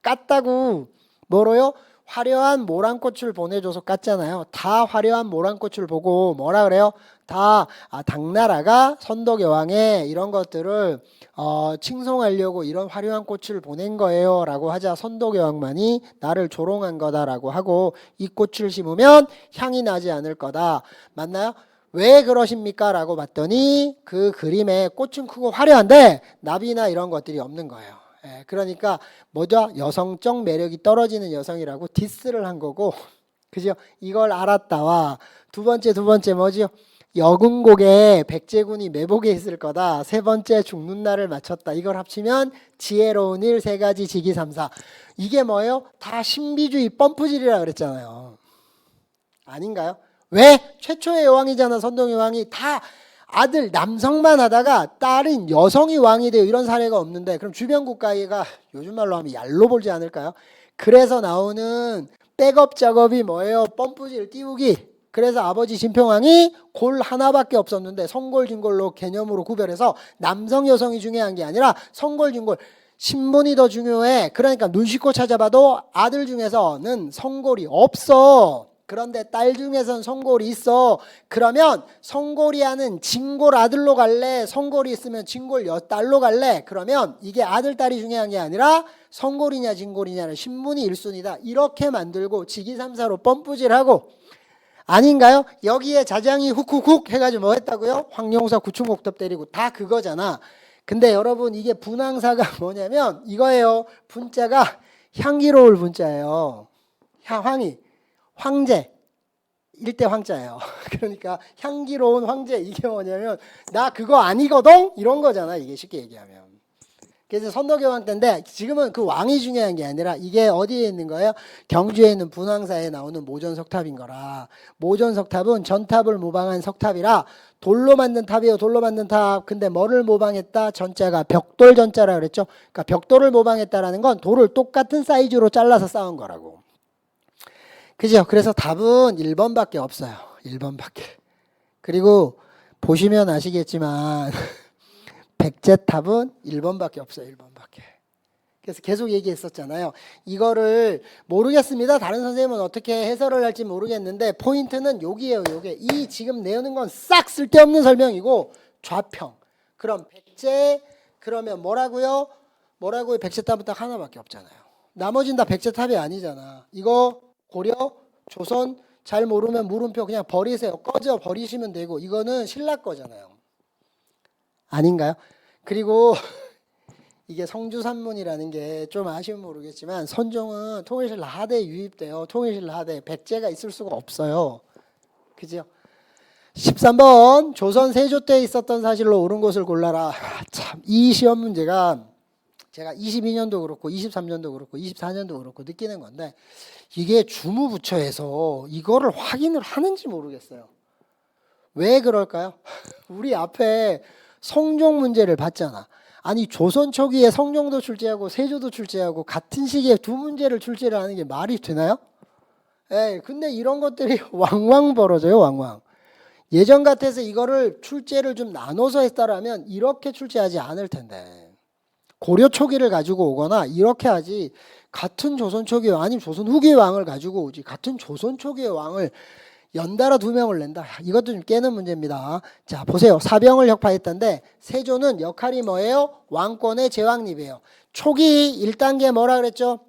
깠다고 뭐로요? 화려한 모란꽃을 보내줘서 깠잖아요. 다 화려한 모란꽃을 보고 뭐라 그래요? 다 당나라가 선덕여왕의 이런 것들을 칭송하려고 이런 화려한 꽃을 보낸 거예요 라고 하자 선덕여왕만이 나를 조롱한 거다라고 하고 이 꽃을 심으면 향이 나지 않을 거다. 맞나요? 왜 그러십니까? 라고 봤더니 그 그림에 꽃은 크고 화려한데 나비나 이런 것들이 없는 거예요. 그러니까 뭐죠? 여성적 매력이 떨어지는 여성이라고 디스를 한 거고 그죠? 이걸 알았다와 두 번째 뭐죠? 여궁곡에 백제군이 매복에 있을 거다. 세 번째 죽는 날을 맞췄다. 이걸 합치면 지혜로운 일 세 가지 지기삼사. 이게 뭐예요? 다 신비주의 펌프질이라 그랬잖아요. 아닌가요? 왜? 최초의 여왕이잖아. 선동의 왕이. 다 아들 남성만 하다가 딸인 여성이 왕이 돼요. 이런 사례가 없는데 그럼 주변 국가가 요즘 말로 하면 얄로 보지 않을까요? 그래서 나오는 백업 작업이 뭐예요? 펌프질 띄우기. 그래서 아버지 진평왕이 골 하나밖에 없었는데 성골 진골로 개념으로 구별해서 남성 여성이 중요한 게 아니라 성골 진골 신분이 더 중요해. 그러니까 눈 씻고 찾아봐도 아들 중에서는 성골이 없어. 그런데 딸 중에선 성골이 있어. 그러면 성골이 하는 진골 아들로 갈래? 성골이 있으면 진골 딸로 갈래? 그러면 이게 아들 딸이 중요한 게 아니라 성골이냐 진골이냐는 신분이 1순위다. 이렇게 만들고 직위삼사로 펌프질하고 아닌가요? 여기에 자장이 훅훅훅 해가지고 뭐 했다고요? 황룡사 구충곡답 때리고 다 그거잖아. 근데 여러분 이게 분황사가 뭐냐면 이거예요. 분자가 향기로울 분자예요. 황이 황제 일대 황자예요. 그러니까 향기로운 황제 이게 뭐냐면 나 그거 아니거든 이런 거잖아. 이게 쉽게 얘기하면. 그래서 선덕여왕 때인데 지금은 그 왕이 중요한 게 아니라 이게 어디에 있는 거예요? 경주에 있는 분황사에 나오는 모전석탑인 거라. 모전석탑은 전탑을 모방한 석탑이라 돌로 만든 탑이에요. 돌로 만든 탑. 근데 뭐를 모방했다? 전자가 벽돌 전자라 그랬죠. 그러니까 벽돌을 모방했다라는 건 돌을 똑같은 사이즈로 잘라서 쌓은 거라고. 그죠? 그래서 답은 1번밖에 없어요. 1번밖에. 그리고 보시면 아시겠지만 백제탑은 1번밖에 없어요. 1번밖에. 그래서 계속 얘기했었잖아요. 이거를 모르겠습니다. 다른 선생님은 어떻게 해설을 할지 모르겠는데 포인트는 여기에요. 요게. 이 지금 내는 건 싹 쓸데없는 설명이고 좌평. 그럼 백제 그러면 뭐라고요? 뭐라고요? 백제탑은 딱 하나밖에 없잖아요. 나머진 다 백제탑이 아니잖아. 이거 고려, 조선 잘 모르면 물음표 그냥 버리세요. 꺼져 버리시면 되고 이거는 신라 거잖아요. 아닌가요? 그리고 이게 성주산문이라는 게 좀 아시면 모르겠지만 선종은 통일신라 하대에 유입돼요. 통일신라 하대 백제가 있을 수가 없어요. 그죠? 13번 조선 세조 때 있었던 사실로 옳은 것을 골라라. 참 이 시험 문제가 제가 22년도 그렇고 23년도 그렇고 24년도 그렇고 느끼는 건데 이게 주무부처에서 이거를 확인을 하는지 모르겠어요. 왜 그럴까요? 우리 앞에 성종 문제를 봤잖아. 아니 조선 초기에 성종도 출제하고 세조도 출제하고 같은 시기에 두 문제를 출제를 하는 게 말이 되나요? 예, 근데 이런 것들이 왕왕 벌어져요. 왕왕. 예전 같아서 이거를 출제를 좀 나눠서 했다라면 이렇게 출제하지 않을 텐데 고려 초기를 가지고 오거나 이렇게 하지 같은 조선 초기 왕 아니면 조선 후기 왕을 가지고 오지 같은 조선 초기의 왕을 연달아 2명을 낸다. 이것도 좀 깨는 문제입니다. 자 보세요. 사병을 혁파했던데 세조는 역할이 뭐예요? 왕권의 제왕립이에요. 초기 1단계 뭐라 그랬죠?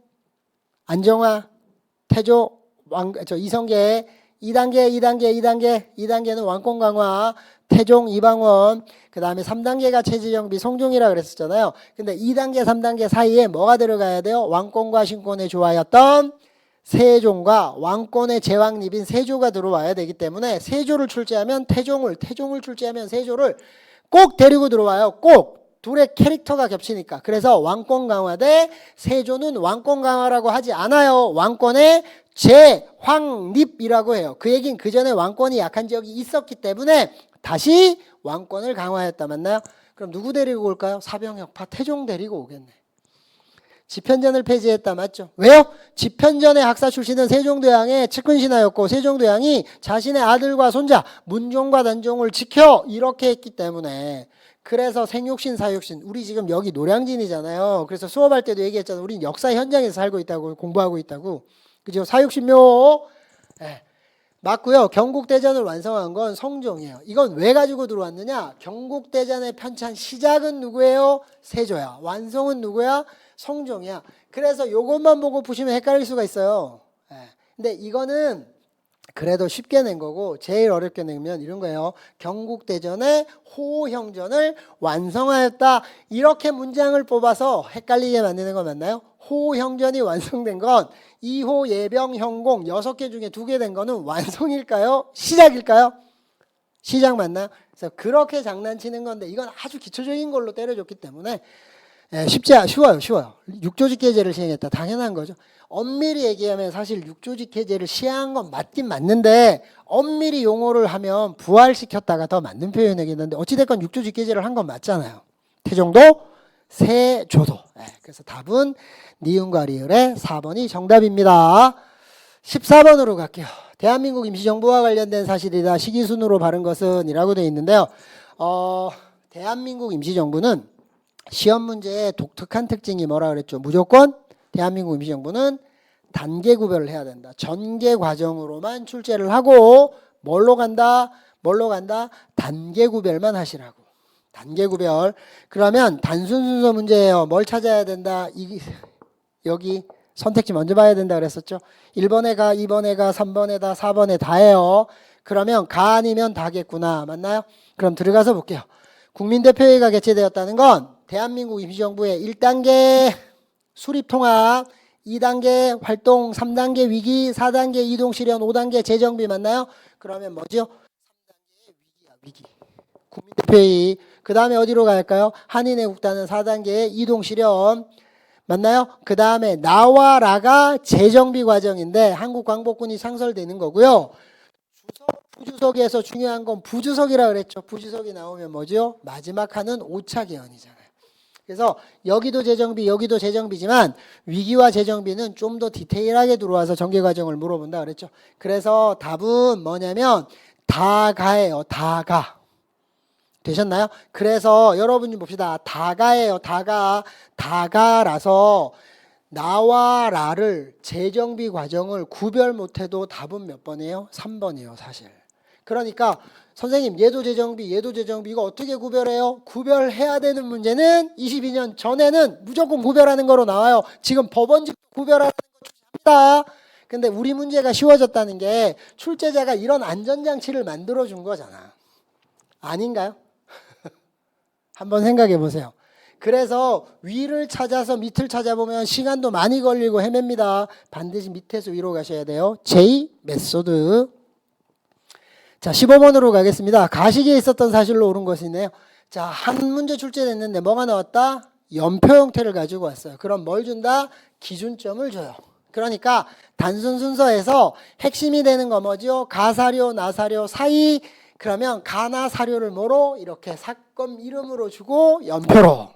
안정화, 태조, 이성계 2단계는 왕권 강화, 태종, 이방원, 그 다음에 3단계가 체제정비, 성종이라 그랬었잖아요. 근데 2단계, 3단계 사이에 뭐가 들어가야 돼요? 왕권과 신권의 조화였던 세종과 왕권의 제왕립인 세조가 들어와야 되기 때문에 세조를 출제하면 태종을 출제하면 세조를 꼭 데리고 들어와요. 꼭. 둘의 캐릭터가 겹치니까. 그래서 왕권 강화 대 세조는 왕권 강화라고 하지 않아요. 왕권의 제황립이라고 해요. 그 얘기는 그 전에 왕권이 약한 지역이 있었기 때문에 다시 왕권을 강화했다. 맞나요? 그럼 누구 데리고 올까요? 사병혁파 태종 데리고 오겠네. 집현전을 폐지했다. 맞죠? 왜요? 집현전의 학사 출신은 세종대왕의 측근신하였고 세종대왕이 자신의 아들과 손자 문종과 단종을 지켜 이렇게 했기 때문에 그래서 생육신 사육신 우리 지금 여기 노량진이잖아요. 그래서 수업할 때도 얘기했잖아요. 우린 역사 현장에서 살고 있다고 공부하고 있다고. 그죠? 사육신묘 네. 맞고요. 경국대전을 완성한 건 성종이에요. 이건 왜 가지고 들어왔느냐? 경국대전의 편찬 시작은 누구예요? 세조야. 완성은 누구야? 성종이야. 그래서 요것만 보고 보시면 헷갈릴 수가 있어요. 네. 근데 이거는 그래도 쉽게 낸 거고 제일 어렵게 내면 이런 거예요. 경국대전의 호형전을 완성하였다. 이렇게 문장을 뽑아서 헷갈리게 만드는 거 맞나요? 호형전이 완성된 건 2호 예병 형공 6개 중에 2개 된 거는 완성일까요? 시작일까요? 시작 맞나요? 그래서 그렇게 장난치는 건데 이건 아주 기초적인 걸로 때려줬기 때문에 쉬워요. 육조직해제를 시행했다. 당연한 거죠. 엄밀히 얘기하면 사실 육조직해제를 시행한 건 맞긴 맞는데 엄밀히 용어를 하면 부활시켰다가 더 맞는 표현이겠는데 어찌됐건 육조직해제를 한 건 맞잖아요. 태종도 세조도. 그래서 답은 니은과 리을의 4번이 정답입니다. 14번으로 갈게요. 대한민국 임시정부와 관련된 사실이다. 시기순으로 바른 것은 이라고 되어 있는데요. 대한민국 임시정부는 시험 문제의 독특한 특징이 뭐라 그랬죠? 무조건 대한민국 임시정부는 단계 구별을 해야 된다. 전개 과정으로만 출제를 하고 뭘로 간다? 단계 구별만 하시라고. 단계 구별. 그러면 단순 순서 문제예요. 뭘 찾아야 된다? 여기 선택지 먼저 봐야 된다 그랬었죠. 1번에 가, 2번에 가, 3번에 다, 4번에 다예요. 그러면 가 아니면 다겠구나. 맞나요? 그럼 들어가서 볼게요. 국민대표회의가 개최되었다는 건 대한민국 임시정부의 1단계 수립통합, 2단계 활동, 3단계 위기, 4단계 이동실현, 5단계 재정비 맞나요? 그러면 뭐죠? 3단계의 위기. 국민대표회의. 그 다음에 어디로 갈까요? 한인애국단은 4단계의 이동실현. 맞나요? 그 다음에 나와라가 재정비 과정인데 한국광복군이 창설되는 거고요. 부주석에서 중요한 건 부주석이라 그랬죠. 부주석이 나오면 뭐죠? 마지막 하는 5차 개헌이잖아요. 그래서 여기도 재정비, 여기도 재정비지만 위기와 재정비는 좀 더 디테일하게 들어와서 전개 과정을 물어본다 그랬죠. 그래서 답은 뭐냐면 다가예요. 다가. 되셨나요? 그래서 여러분 좀 봅시다. 다가예요. 다가라서 나와 라를 재정비 과정을 구별 못해도 답은 몇 번이에요? 3번이에요. 사실. 그러니까 선생님 얘도 재정비 이거 어떻게 구별해요? 구별해야 되는 문제는 22년 전에는 무조건 구별하는 거로 나와요. 지금 법원직 구별하는 거 주시합니다. 근데 우리 문제가 쉬워졌다는 게 출제자가 이런 안전장치를 만들어준 거잖아. 아닌가요? 한번 생각해 보세요. 그래서 위를 찾아서 밑을 찾아보면 시간도 많이 걸리고 헤맵니다. 반드시 밑에서 위로 가셔야 돼요. J 메소드. 자, 15번으로 가겠습니다. 가시기에 있었던 사실로 옳은 것이 있네요. 자, 한 문제 출제됐는데 뭐가 나왔다? 연표 형태를 가지고 왔어요. 그럼 뭘 준다? 기준점을 줘요. 그러니까 단순 순서에서 핵심이 되는 거 뭐죠? 가사료, 나사료 사이. 그러면 가나 사료를 뭐로? 이렇게 사건 이름으로 주고 연표로.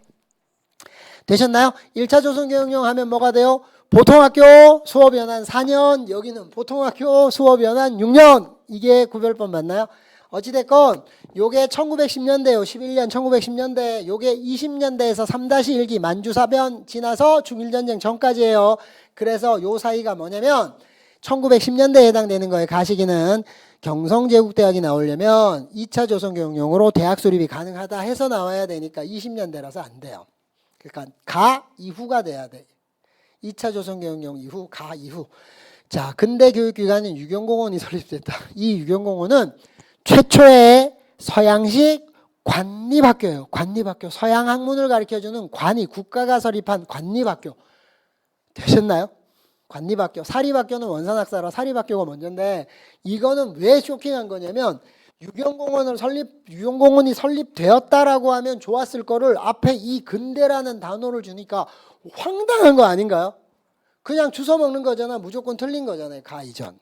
되셨나요? 1차 조선교육용 하면 뭐가 돼요? 보통학교 수업연한 4년, 여기는 보통학교 수업연한 6년. 이게 구별법 맞나요? 어찌됐건 요게 1910년대요. 11년 1910년대. 요게 20년대에서 3-1기 만주사변 지나서 중일전쟁 전까지예요. 그래서 요 사이가 뭐냐면 1910년대에 해당되는 거예요. 가시기는 경성제국대학이 나오려면 2차 조선교육용으로 대학 수립이 가능하다 해서 나와야 되니까 20년대라서 안 돼요. 그러니까 가 이후가 돼야 돼. 2차 조선교육용 이후, 가 이후. 자, 근대 교육기관은 유경공원이 설립됐다. 이 유경공원은 최초의 서양식 관립학교예요. 관립학교. 서양 학문을 가르쳐주는 관이, 국가가 설립한 관립학교. 되셨나요? 관립학교. 사립학교는 원산학사라 사립학교가 먼저인데 이거는 왜 쇼킹한 거냐면 유경공원이 설립되었다라고 하면 좋았을 거를 앞에 이 근대라는 단어를 주니까 황당한 거 아닌가요? 그냥 주워 먹는 거잖아. 무조건 틀린 거잖아요. 가 이전.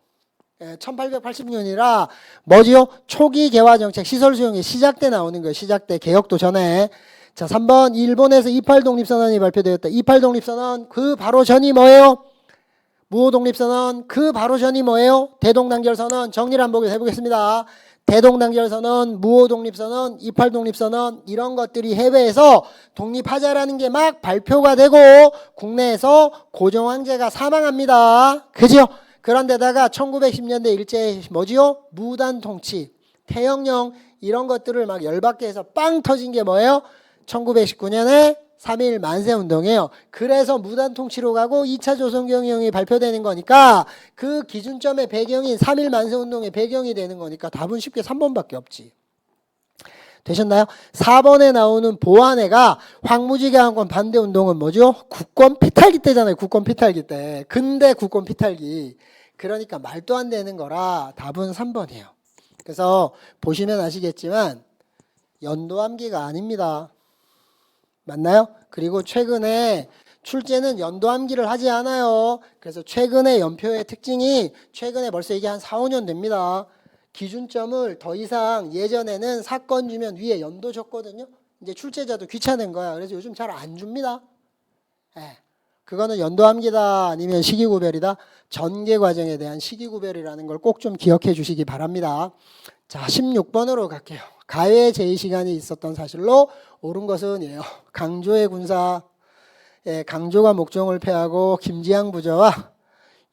1880년이라 뭐지요? 초기 개화 정책 시설 수용이 시작 때 나오는 거예요. 시작 때 개혁도 전에. 자, 3번 일본에서 28 독립선언이 발표되었다. 28 독립선언 그 바로 전이 뭐예요? 무호 독립선언 그 바로 전이 뭐예요? 대동단결선언. 정리를 한번 해보겠습니다. 대동단결선언, 무호 독립선언, 28 독립선언 이런 것들이 해외에서 독립하자라는 게 막 발표가 되고 국내에서 고종황제가 사망합니다. 그죠? 그런데다가 1910년대 일제 뭐지요? 무단통치, 태영령 이런 것들을 막 열받게 해서 빵 터진 게 뭐예요? 1919년에 3.1 만세운동이에요. 그래서 무단통치로 가고 2차 조선경영이 발표되는 거니까 그 기준점의 배경인 3.1 만세운동의 배경이 되는 거니까 답은 쉽게 3번밖에 없지. 되셨나요? 4번에 나오는 보안회가 황무지개항권 반대운동은 뭐죠? 국권 피탈기 때잖아요. 국권 피탈기 때. 근대 국권 피탈기. 그러니까 말도 안 되는 거라 답은 3번이에요. 그래서 보시면 아시겠지만 연도암기가 아닙니다. 맞나요? 그리고 최근에 출제는 연도암기를 하지 않아요. 그래서 최근에 연표의 특징이 최근에 벌써 이게 한 4, 5년 됩니다. 기준점을 더 이상 예전에는 사건 주면 위에 연도 줬거든요. 이제 출제자도 귀찮은 거야. 그래서 요즘 잘 안 줍니다. 예. 그거는 연도암기다 아니면 시기구별이다. 전개 과정에 대한 시기구별이라는 걸 꼭 좀 기억해 주시기 바랍니다. 자, 16번으로 갈게요. 가외 제의시간이 있었던 사실로 옳은 것은 이에요. 강조의 군사, 강조가 목종을 패하고 김지양 부저와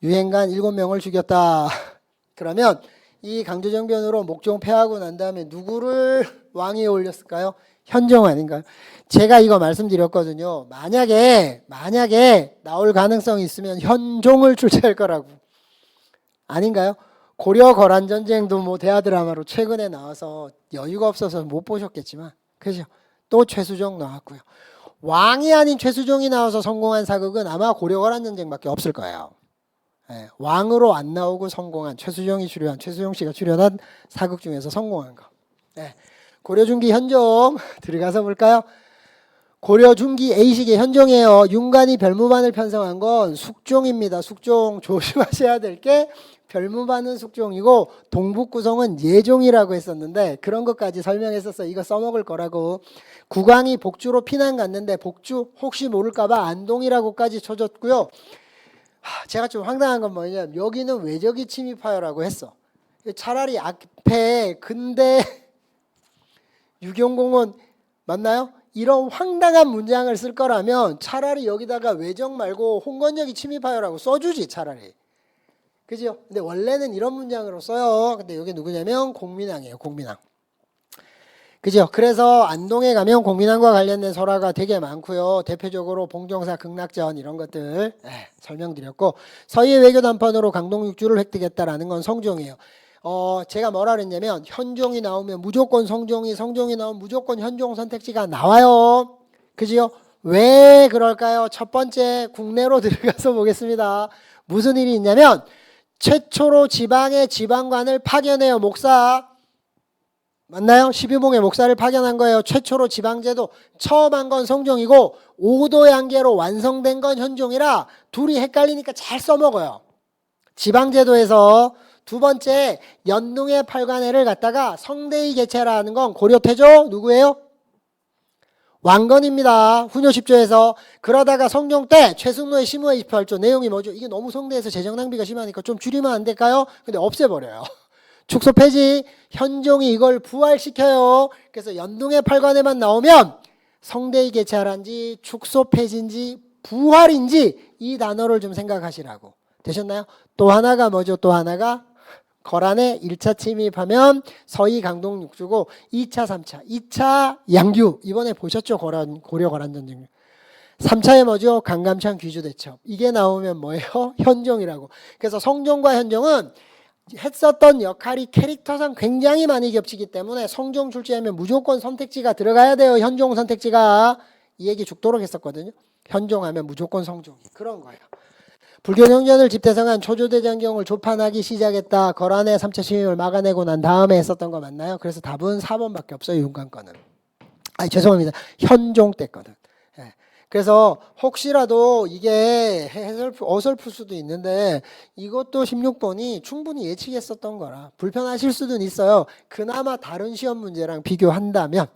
유행관 7명을 죽였다. 그러면 이 강조정변으로 목종 패하고 난 다음에 누구를 왕위에 올렸을까요? 현종 아닌가요? 제가 이거 말씀드렸거든요. 만약에 나올 가능성이 있으면 현종을 출제할 거라고. 아닌가요? 고려 거란 전쟁도 뭐 대하 드라마로 최근에 나와서 여유가 없어서 못 보셨겠지만, 그죠? 또 최수종 나왔고요. 왕이 아닌 최수종이 나와서 성공한 사극은 아마 고려 거란 전쟁밖에 없을 거예요. 예, 왕으로 안 나오고 성공한 최수종 씨가 출연한 사극 중에서 성공한 거. 예, 고려 중기 현종 들어가서 볼까요? 고려 중기 A식의 현종이에요. 윤관이 별무반을 편성한 건 숙종입니다. 숙종 조심하셔야 될 게 별무반은 숙종이고 동북구성은 예종이라고 했었는데 그런 것까지 설명했었어요. 이거 써먹을 거라고. 국왕이 복주로 피난 갔는데 복주 혹시 모를까봐 안동이라고까지 쳐줬고요. 제가 좀 황당한 건 뭐냐면 여기는 외적이 침입하여라고 했어. 차라리 앞에 근대 유경공원 맞나요? 이런 황당한 문장을 쓸 거라면 차라리 여기다가 외적 말고 홍건적이 침입하여라고 써주지 차라리. 그죠? 근데 원래는 이런 문장으로 써요. 근데 여기 누구냐면 공민왕이에요. 공민왕. 그죠? 그래서 안동에 가면 공민왕과 관련된 설화가 되게 많고요. 대표적으로 봉정사 극락전 이런 것들 설명드렸고 서희의 외교 단판으로 강동 육주를 획득했다라는 건 성종이에요. 제가 뭐라 그랬냐면 현종이 나오면 무조건 성종이 나오면 무조건 현종 선택지가 나와요. 그죠? 왜 그럴까요? 첫 번째 국내로 들어가서 보겠습니다. 무슨 일이 있냐면 최초로 지방의 지방관을 파견해요. 목사. 맞나요? 12봉의 목사를 파견한 거예요. 최초로 지방제도 처음 한 건 성종이고 5도 양계로 완성된 건 현종이라 둘이 헷갈리니까 잘 써먹어요. 지방제도에서 두 번째 연동의 팔관회를 갖다가 성대의 개체라는 건 고려태조 누구예요? 왕건입니다. 훈요 10조에서 그러다가 성종 때 최승로의 심의회 28조 내용이 뭐죠? 이게 너무 성대해서 재정 낭비가 심하니까 좀 줄이면 안 될까요? 근데 없애버려요. 축소 폐지, 현종이 이걸 부활시켜요. 그래서 연동의 팔관에만 나오면 성대의 개체하란지 축소 폐지인지 부활인지 이 단어를 좀 생각하시라고. 되셨나요? 또 하나가 뭐죠? 또 하나가 거란에 1차 침입하면 서희 강동 육주고 2차 3차 2차 양규 이번에 보셨죠? 고려 거란 전쟁 3차에 뭐죠? 강감찬 귀주대첩 이게 나오면 뭐예요? 현종이라고. 그래서 성종과 현종은 했었던 역할이 캐릭터상 굉장히 많이 겹치기 때문에 성종 출제하면 무조건 선택지가 들어가야 돼요. 현종 선택지가. 이 얘기 죽도록 했었거든요. 현종하면 무조건 성종이 그런 거예요. 불교정전을 집대성한 초조대장경을 조판하기 시작했다. 거란의 3차 침입을 막아내고 난 다음에 했었던 거 맞나요? 그래서 답은 4번밖에 없어요. 윤관 거는. 죄송합니다. 현종 때 거는. 그래서 혹시라도 이게 어설플 수도 있는데 이것도 16번이 충분히 예측했었던 거라 불편하실 수도 있어요. 그나마 다른 시험 문제랑 비교한다면.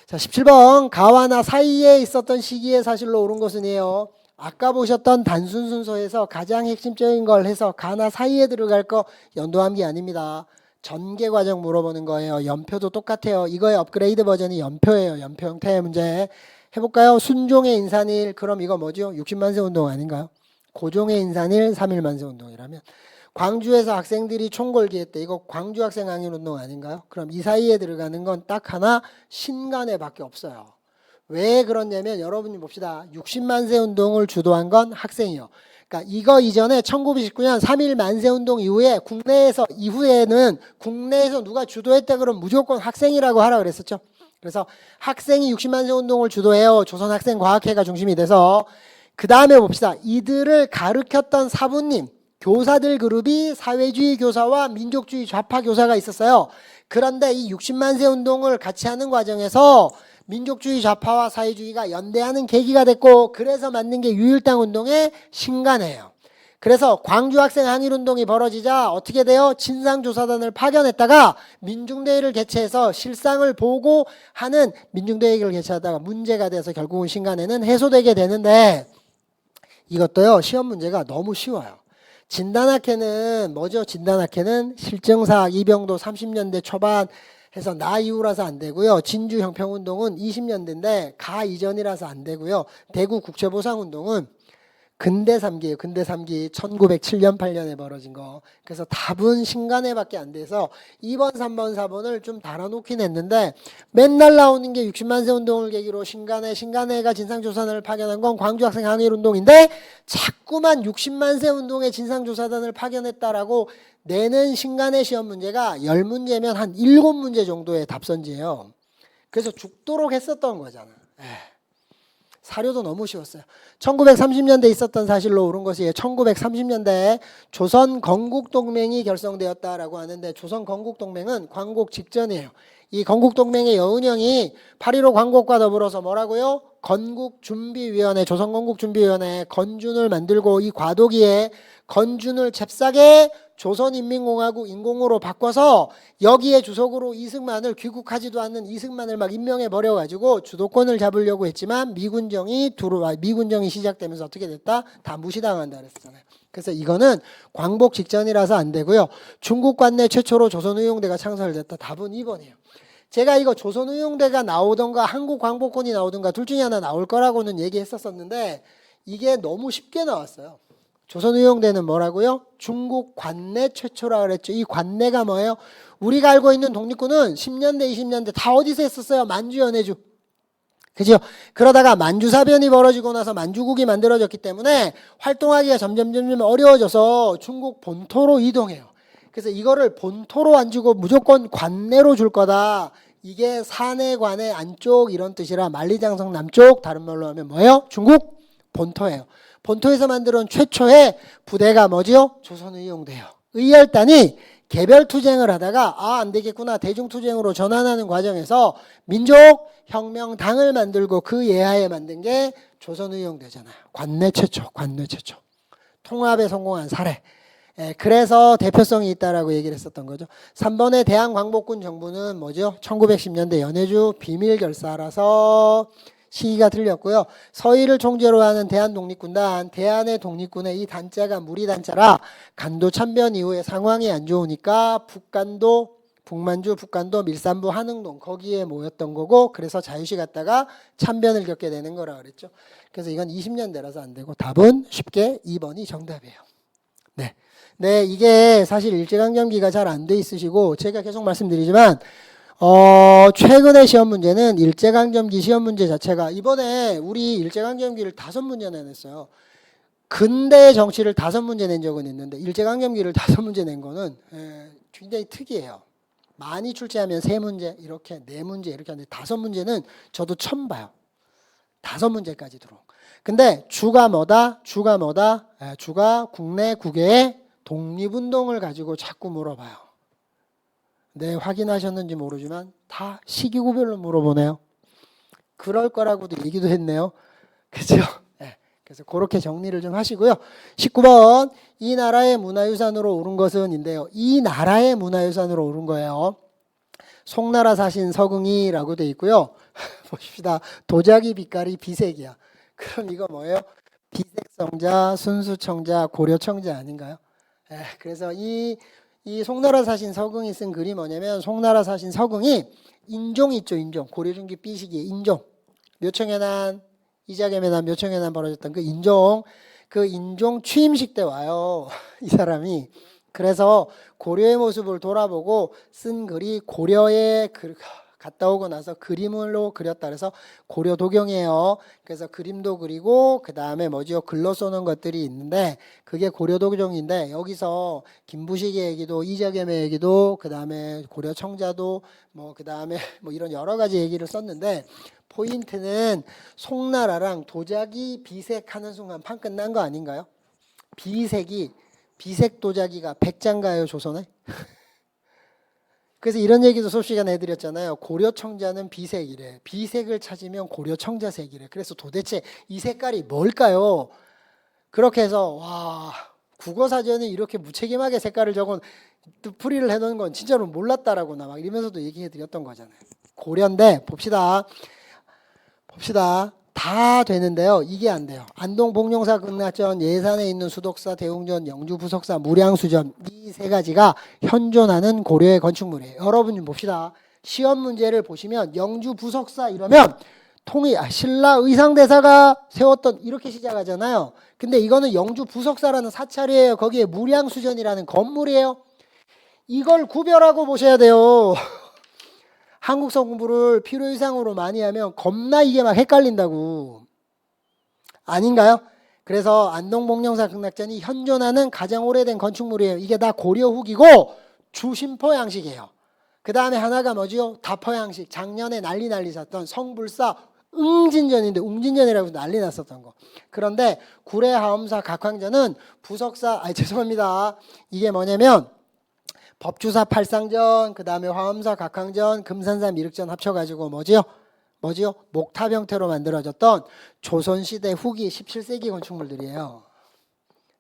자, 17번 가와나 사이에 있었던 시기의 사실로 옳은 것은이에요. 아까 보셨던 단순 순서에서 가장 핵심적인 걸 해서 가나 사이에 들어갈 거 연도암기 아닙니다. 전개 과정 물어보는 거예요. 연표도 똑같아요. 이거의 업그레이드 버전이 연표예요. 연표 형태의 문제. 해볼까요? 순종의 인산일. 그럼 이거 뭐죠? 60만세 운동 아닌가요? 고종의 인산일 3.1만세 운동이라면 광주에서 학생들이 총궐기 했대. 이거 광주 학생 항일 운동 아닌가요? 그럼 이 사이에 들어가는 건 딱 하나 신간에 밖에 없어요. 왜 그러냐면 여러분이 봅시다. 60만세 운동을 주도한 건 학생이요. 그러니까 이거 이전에 1929년 3.1 만세운동 이후에 이후에는 국내에서 누가 주도했다 그러면 무조건 학생이라고 하라 그랬었죠. 그래서 학생이 60만세 운동을 주도해요. 조선학생과학회가 중심이 돼서. 그 다음에 봅시다. 이들을 가르쳤던 사부님, 교사들 그룹이 사회주의 교사와 민족주의 좌파 교사가 있었어요. 그런데 이 60만세 운동을 같이 하는 과정에서 민족주의 좌파와 사회주의가 연대하는 계기가 됐고 그래서 만든 게 유일당 운동의 신간회예요. 그래서 광주 학생 항일운동이 벌어지자 어떻게 돼요? 진상조사단을 파견했다가 민중대회를 개최해서 실상을 보고 하는 민중대회를 개최하다가 문제가 돼서 결국은 신간회는 해소되게 되는데 이것도요 시험 문제가 너무 쉬워요. 진단학회는 뭐죠? 진단학회는 실증사학 이병도 30년대 초반 해서 나 이후라서 안 되고요. 진주 형평운동은 20년대인데 가 이전이라서 안 되고요. 대구 국채보상운동은 근대 3기예요. 근대 3기 1907년 8년에 벌어진 거. 그래서 답은 신간회밖에 안 돼서 2번, 3번, 4번을 좀 달아놓긴 했는데 맨날 나오는 게 60만 세 운동을 계기로 신간회가 진상조사단을 파견한 건 광주학생 항일운동인데 자꾸만 60만 세 운동에 진상조사단을 파견했다라고 내는 신간회 시험 문제가 10문제면 한 7문제 정도의 답선지예요. 그래서 죽도록 했었던 거잖아. 사료도 너무 쉬웠어요. 1930년대 있었던 사실로 옳은 것이 1930년대에 조선 건국동맹이 결성되었다라고 하는데 조선 건국동맹은 광복 직전이에요. 이 건국동맹의 여운형이 8.15 광복과 더불어서 뭐라고요? 건국준비위원회, 조선건국준비위원회 건준을 만들고 이 과도기에 건준을 잽싸게 조선인민공화국 인공으로 바꿔서 여기에 주석으로 이승만을 귀국하지도 않는 이승만을 막 임명해 버려가지고 주도권을 잡으려고 했지만 미군정이 시작되면서 어떻게 됐다? 다 무시당한다 그랬잖아요. 그래서 이거는 광복 직전이라서 안 되고요. 중국 관내 최초로 조선의용대가 창설됐다. 답은 2번이에요. 제가 이거 조선의용대가 나오던가 한국광복군이 나오던가 둘 중에 하나 나올 거라고는 얘기했었었는데 이게 너무 쉽게 나왔어요. 조선의용대는 뭐라고요? 중국 관내 최초라 그랬죠. 이 관내가 뭐예요? 우리가 알고 있는 독립군은 10년대, 20년대 다 어디서 했었어요? 만주, 연해주. 그죠? 그러다가 만주사변이 벌어지고 나서 만주국이 만들어졌기 때문에 활동하기가 점점 어려워져서 중국 본토로 이동해요. 그래서 이거를 본토로 안 주고 무조건 관내로 줄 거다. 이게 사내, 관내, 안쪽 이런 뜻이라 만리장성 남쪽, 다른 말로 하면 뭐예요? 중국 본토예요. 본토에서 만들어온 최초의 부대가 뭐지요? 조선의용대요. 의열단이 개별투쟁을 하다가 안 되겠구나 대중투쟁으로 전환하는 과정에서 민족혁명당을 만들고 그 예하에 만든 게 조선의용대잖아요. 관내 최초. 통합에 성공한 사례. 그래서 대표성이 있다라고 얘기를 했었던 거죠. 3번의 대한광복군 정부는 뭐죠? 1910년대 연해주 비밀결사라서 시기가 틀렸고요. 서희를 총재로 하는 대한독립군단, 대한의 독립군의 이 단자가 무리단자라 간도 참변 이후에 상황이 안 좋으니까 북간도, 북만주, 북간도, 밀산부, 한흥동 거기에 모였던 거고 그래서 자유시 갔다가 참변을 겪게 되는 거라 그랬죠. 그래서 이건 20년대라서 안 되고 답은 쉽게 2번이 정답이에요. 네, 이게 사실 일제강점기가 잘 안 돼 있으시고 제가 계속 말씀드리지만 최근의 시험 문제는 일제강점기 시험 문제 자체가 이번에 우리 일제강점기를 5문제 내냈어요. 근대 정치를 5문제 낸 적은 있는데 일제강점기를 5문제 낸 거는 굉장히 특이해요. 많이 출제하면 3문제 이렇게 4문제 이렇게 하는데 5문제는 저도 처음 봐요. 5문제까지 들어온. 근데 주가 뭐다? 주가 국내 국외의 독립운동을 가지고 자꾸 물어봐요. 네, 확인하셨는지 모르지만 다 시기구별로 물어보네요. 그럴 거라고도 얘기도 했네요. 그죠? 네, 그래서 그렇게 정리를 좀 하시고요. 19번 이 나라의 문화유산으로 오른 것은인데요. 이 나라의 문화유산으로 오른 거예요. 송나라 사신 서궁이라고 돼 있고요. 보십시다. 도자기 빛깔이 비색이야. 그럼 이거 뭐예요? 비색성자, 순수청자, 고려청자 아닌가요? 그래서 이 송나라 사신 서궁이 쓴 글이 뭐냐면 송나라 사신 서궁이 인종 있죠. 인종. 고려중기 B시기에 인종. 묘청해난 이자겸해난 묘청해난 벌어졌던 그 인종 취임식 때 와요. 이 사람이. 그래서 고려의 모습을 돌아보고 쓴 글이 고려에 갔다 오고 나서 그림으로 그렸다 그래서 고려도경이에요. 그래서 그림도 그리고 그 다음에 뭐죠? 글로 써놓은 것들이 있는데 그게 고려도경인데 여기서 김부식의 얘기도 이자겸의 얘기도 그 다음에 고려청자도 그 다음에 이런 여러 가지 얘기를 썼는데 포인트는 송나라랑 도자기 비색하는 순간 판 끝난 거 아닌가요? 비색 도자기가 백장가요 조선에? 그래서 이런 얘기도 수업 시간에 해드렸잖아요. 고려청자는 비색이래. 비색을 찾으면 고려청자색이래. 그래서 도대체 이 색깔이 뭘까요? 그렇게 해서 와, 국어사전에 이렇게 무책임하게 색깔을 적은 풀이를 해놓은 건 진짜로 몰랐다라고나 막 이러면서도 얘기해드렸던 거잖아요. 고려인데 봅시다. 다 되는데요. 이게 안 돼요. 안동 복룡사 극락전, 예산에 있는 수덕사, 대웅전, 영주 부석사, 무량수전 이 세 가지가 현존하는 고려의 건축물이에요. 여러분 좀 봅시다. 시험 문제를 보시면 영주 부석사 이러면 신라 의상대사가 세웠던 이렇게 시작하잖아요. 근데 이거는 영주 부석사라는 사찰이에요. 거기에 무량수전이라는 건물이에요. 이걸 구별하고 보셔야 돼요. 한국사 공부를 필요 이상으로 많이 하면 겁나 이게 막 헷갈린다고. 아닌가요? 그래서 안동 복룡사 극락전이 현존하는 가장 오래된 건축물이에요. 이게 다 고려 후기고 주심포 양식이에요. 그 다음에 하나가 뭐지요? 다포 양식. 작년에 난리 났던 성불사 웅진전인데 웅진전이라고 난리 났었던 거. 그런데 구례하엄사 각황전은 죄송합니다. 이게 뭐냐면 법주사 팔상전, 그 다음에 화엄사 각황전, 금산사 미륵전 합쳐가지고 뭐지요? 목탑 형태로 만들어졌던 조선시대 후기 17세기 건축물들이에요.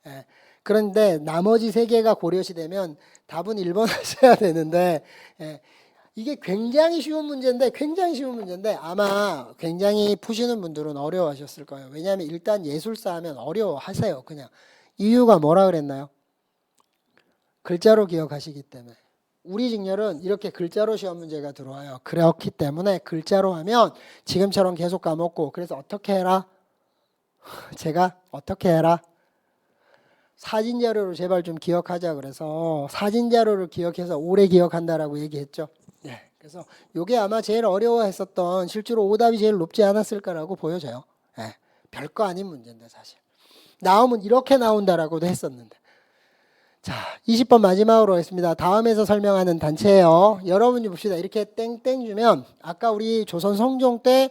예. 그런데 나머지 세 개가 고려시대면 답은 1번 하셔야 되는데, 예. 이게 굉장히 쉬운 문제인데 아마 굉장히 푸시는 분들은 어려워하셨을 거예요. 왜냐하면 일단 예술사 하면 어려워하세요. 그냥 이유가 뭐라 그랬나요? 글자로 기억하시기 때문에. 우리 직렬은 이렇게 글자로 시험 문제가 들어와요. 그렇기 때문에 글자로 하면 지금처럼 계속 까먹고, 그래서 어떻게 해라? 제가 어떻게 해라? 사진 자료로 제발 좀 기억하자 그래서 사진 자료를 기억해서 오래 기억한다라고 얘기했죠. 네. 그래서 이게 아마 제일 어려워했었던, 실제로 오답이 제일 높지 않았을까라고 보여져요. 네. 별거 아닌 문제인데 사실. 나오면 이렇게 나온다라고도 했었는데. 자, 20번 마지막으로 하겠습니다. 다음에서 설명하는 단체예요. 여러분이 봅시다. 이렇게 땡땡 주면 아까 우리 조선 성종 때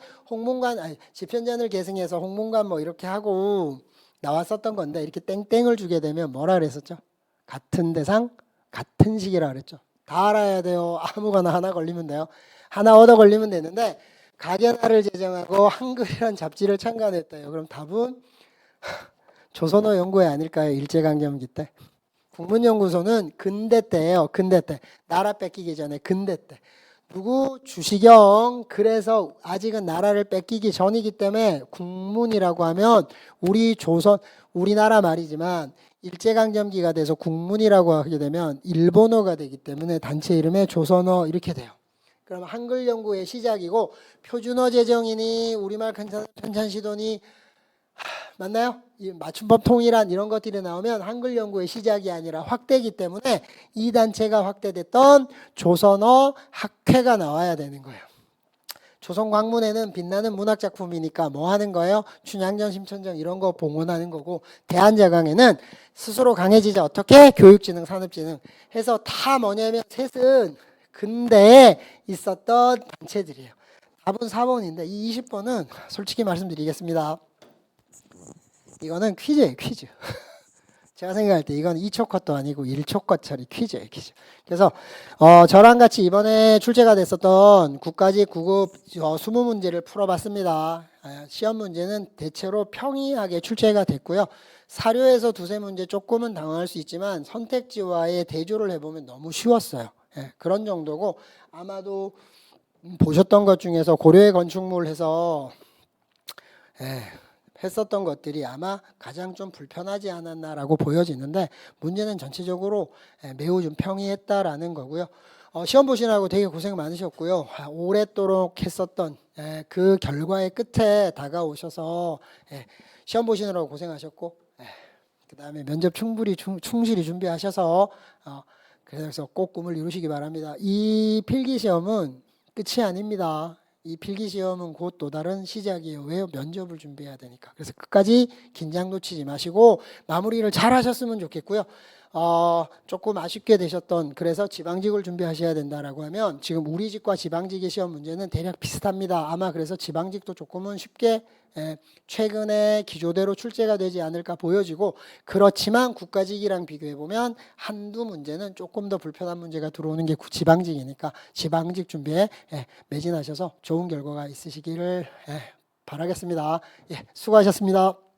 집현전을 계승해서 홍문관 뭐 이렇게 하고 나왔었던 건데, 이렇게 땡땡을 주게 되면 뭐라 그랬었죠? 같은 대상, 같은 시기라 그랬죠. 다 알아야 돼요. 아무거나 하나 걸리면 돼요. 하나 얻어 걸리면 되는데, 각연화를 제정하고 한글이란 잡지를 창간했대요. 그럼 답은 조선어 연구회 아닐까요? 일제강점기 때. 국문연구소는 근대 때예요. 근대 때. 나라 뺏기기 전에 근대 때. 누구? 주시경. 그래서 아직은 나라를 뺏기기 전이기 때문에 국문이라고 하면 우리나라 말이지만 일제강점기가 돼서 국문이라고 하게 되면 일본어가 되기 때문에 단체 이름에 조선어 이렇게 돼요. 그럼 한글 연구의 시작이고, 표준어 제정이니 우리말 편찬시도니 맞나요? 이 맞춤법 통일한 이런 것들이 나오면 한글 연구의 시작이 아니라 확대이기 때문에 이 단체가 확대됐던 조선어 학회가 나와야 되는 거예요. 조선광문에는 빛나는 문학작품이니까 뭐 하는 거예요? 춘향전, 심천전 이런 거 봉헌하는 거고, 대한제강에는 스스로 강해지자 어떻게? 교육진흥, 산업진흥 해서 다 뭐냐면 셋은 근대에 있었던 단체들이에요. 답은 4번인데 이 20번은 솔직히 말씀드리겠습니다. 이거는 퀴즈예요, 퀴즈. 제가 생각할 때 이건 2초 컷도 아니고 1초 컷짜리 퀴즈예요, 퀴즈. 그래서 저랑 같이 이번에 출제가 됐었던 국가직 9급 20문제를 풀어봤습니다. 시험 문제는 대체로 평이하게 출제가 됐고요. 사료에서 두세 문제 조금은 당황할 수 있지만 선택지와의 대조를 해보면 너무 쉬웠어요. 예, 그런 정도고, 아마도 보셨던 것 중에서 고려의 건축물 해서 했었던 것들이 아마 가장 좀 불편하지 않았나라고 보여지는데, 문제는 전체적으로 매우 좀 평이했다라는 거고요. 시험 보시느라고 되게 고생 많으셨고요. 오랫도록 했었던 그 결과의 끝에 다가오셔서 시험 보시느라고 고생하셨고, 그 다음에 면접 충실히 준비하셔서 그래서 꼭 꿈을 이루시기 바랍니다. 이 필기시험은 끝이 아닙니다. 이 필기시험은 곧 또 다른 시작이에요. 왜요? 면접을 준비해야 되니까. 그래서 끝까지 긴장 놓치지 마시고 마무리를 잘 하셨으면 좋겠고요. 조금 아쉽게 되셨던 그래서 지방직을 준비하셔야 된다라고 하면 지금 우리 직과 지방직의 시험 문제는 대략 비슷합니다. 아마 그래서 지방직도 조금은 쉽게 최근에 기조대로 출제가 되지 않을까 보여지고 그렇지만 국가직이랑 비교해 보면 한두 문제는 조금 더 불편한 문제가 들어오는 게 지방직이니까 지방직 준비에 매진하셔서 좋은 결과가 있으시기를 바라겠습니다. 수고하셨습니다.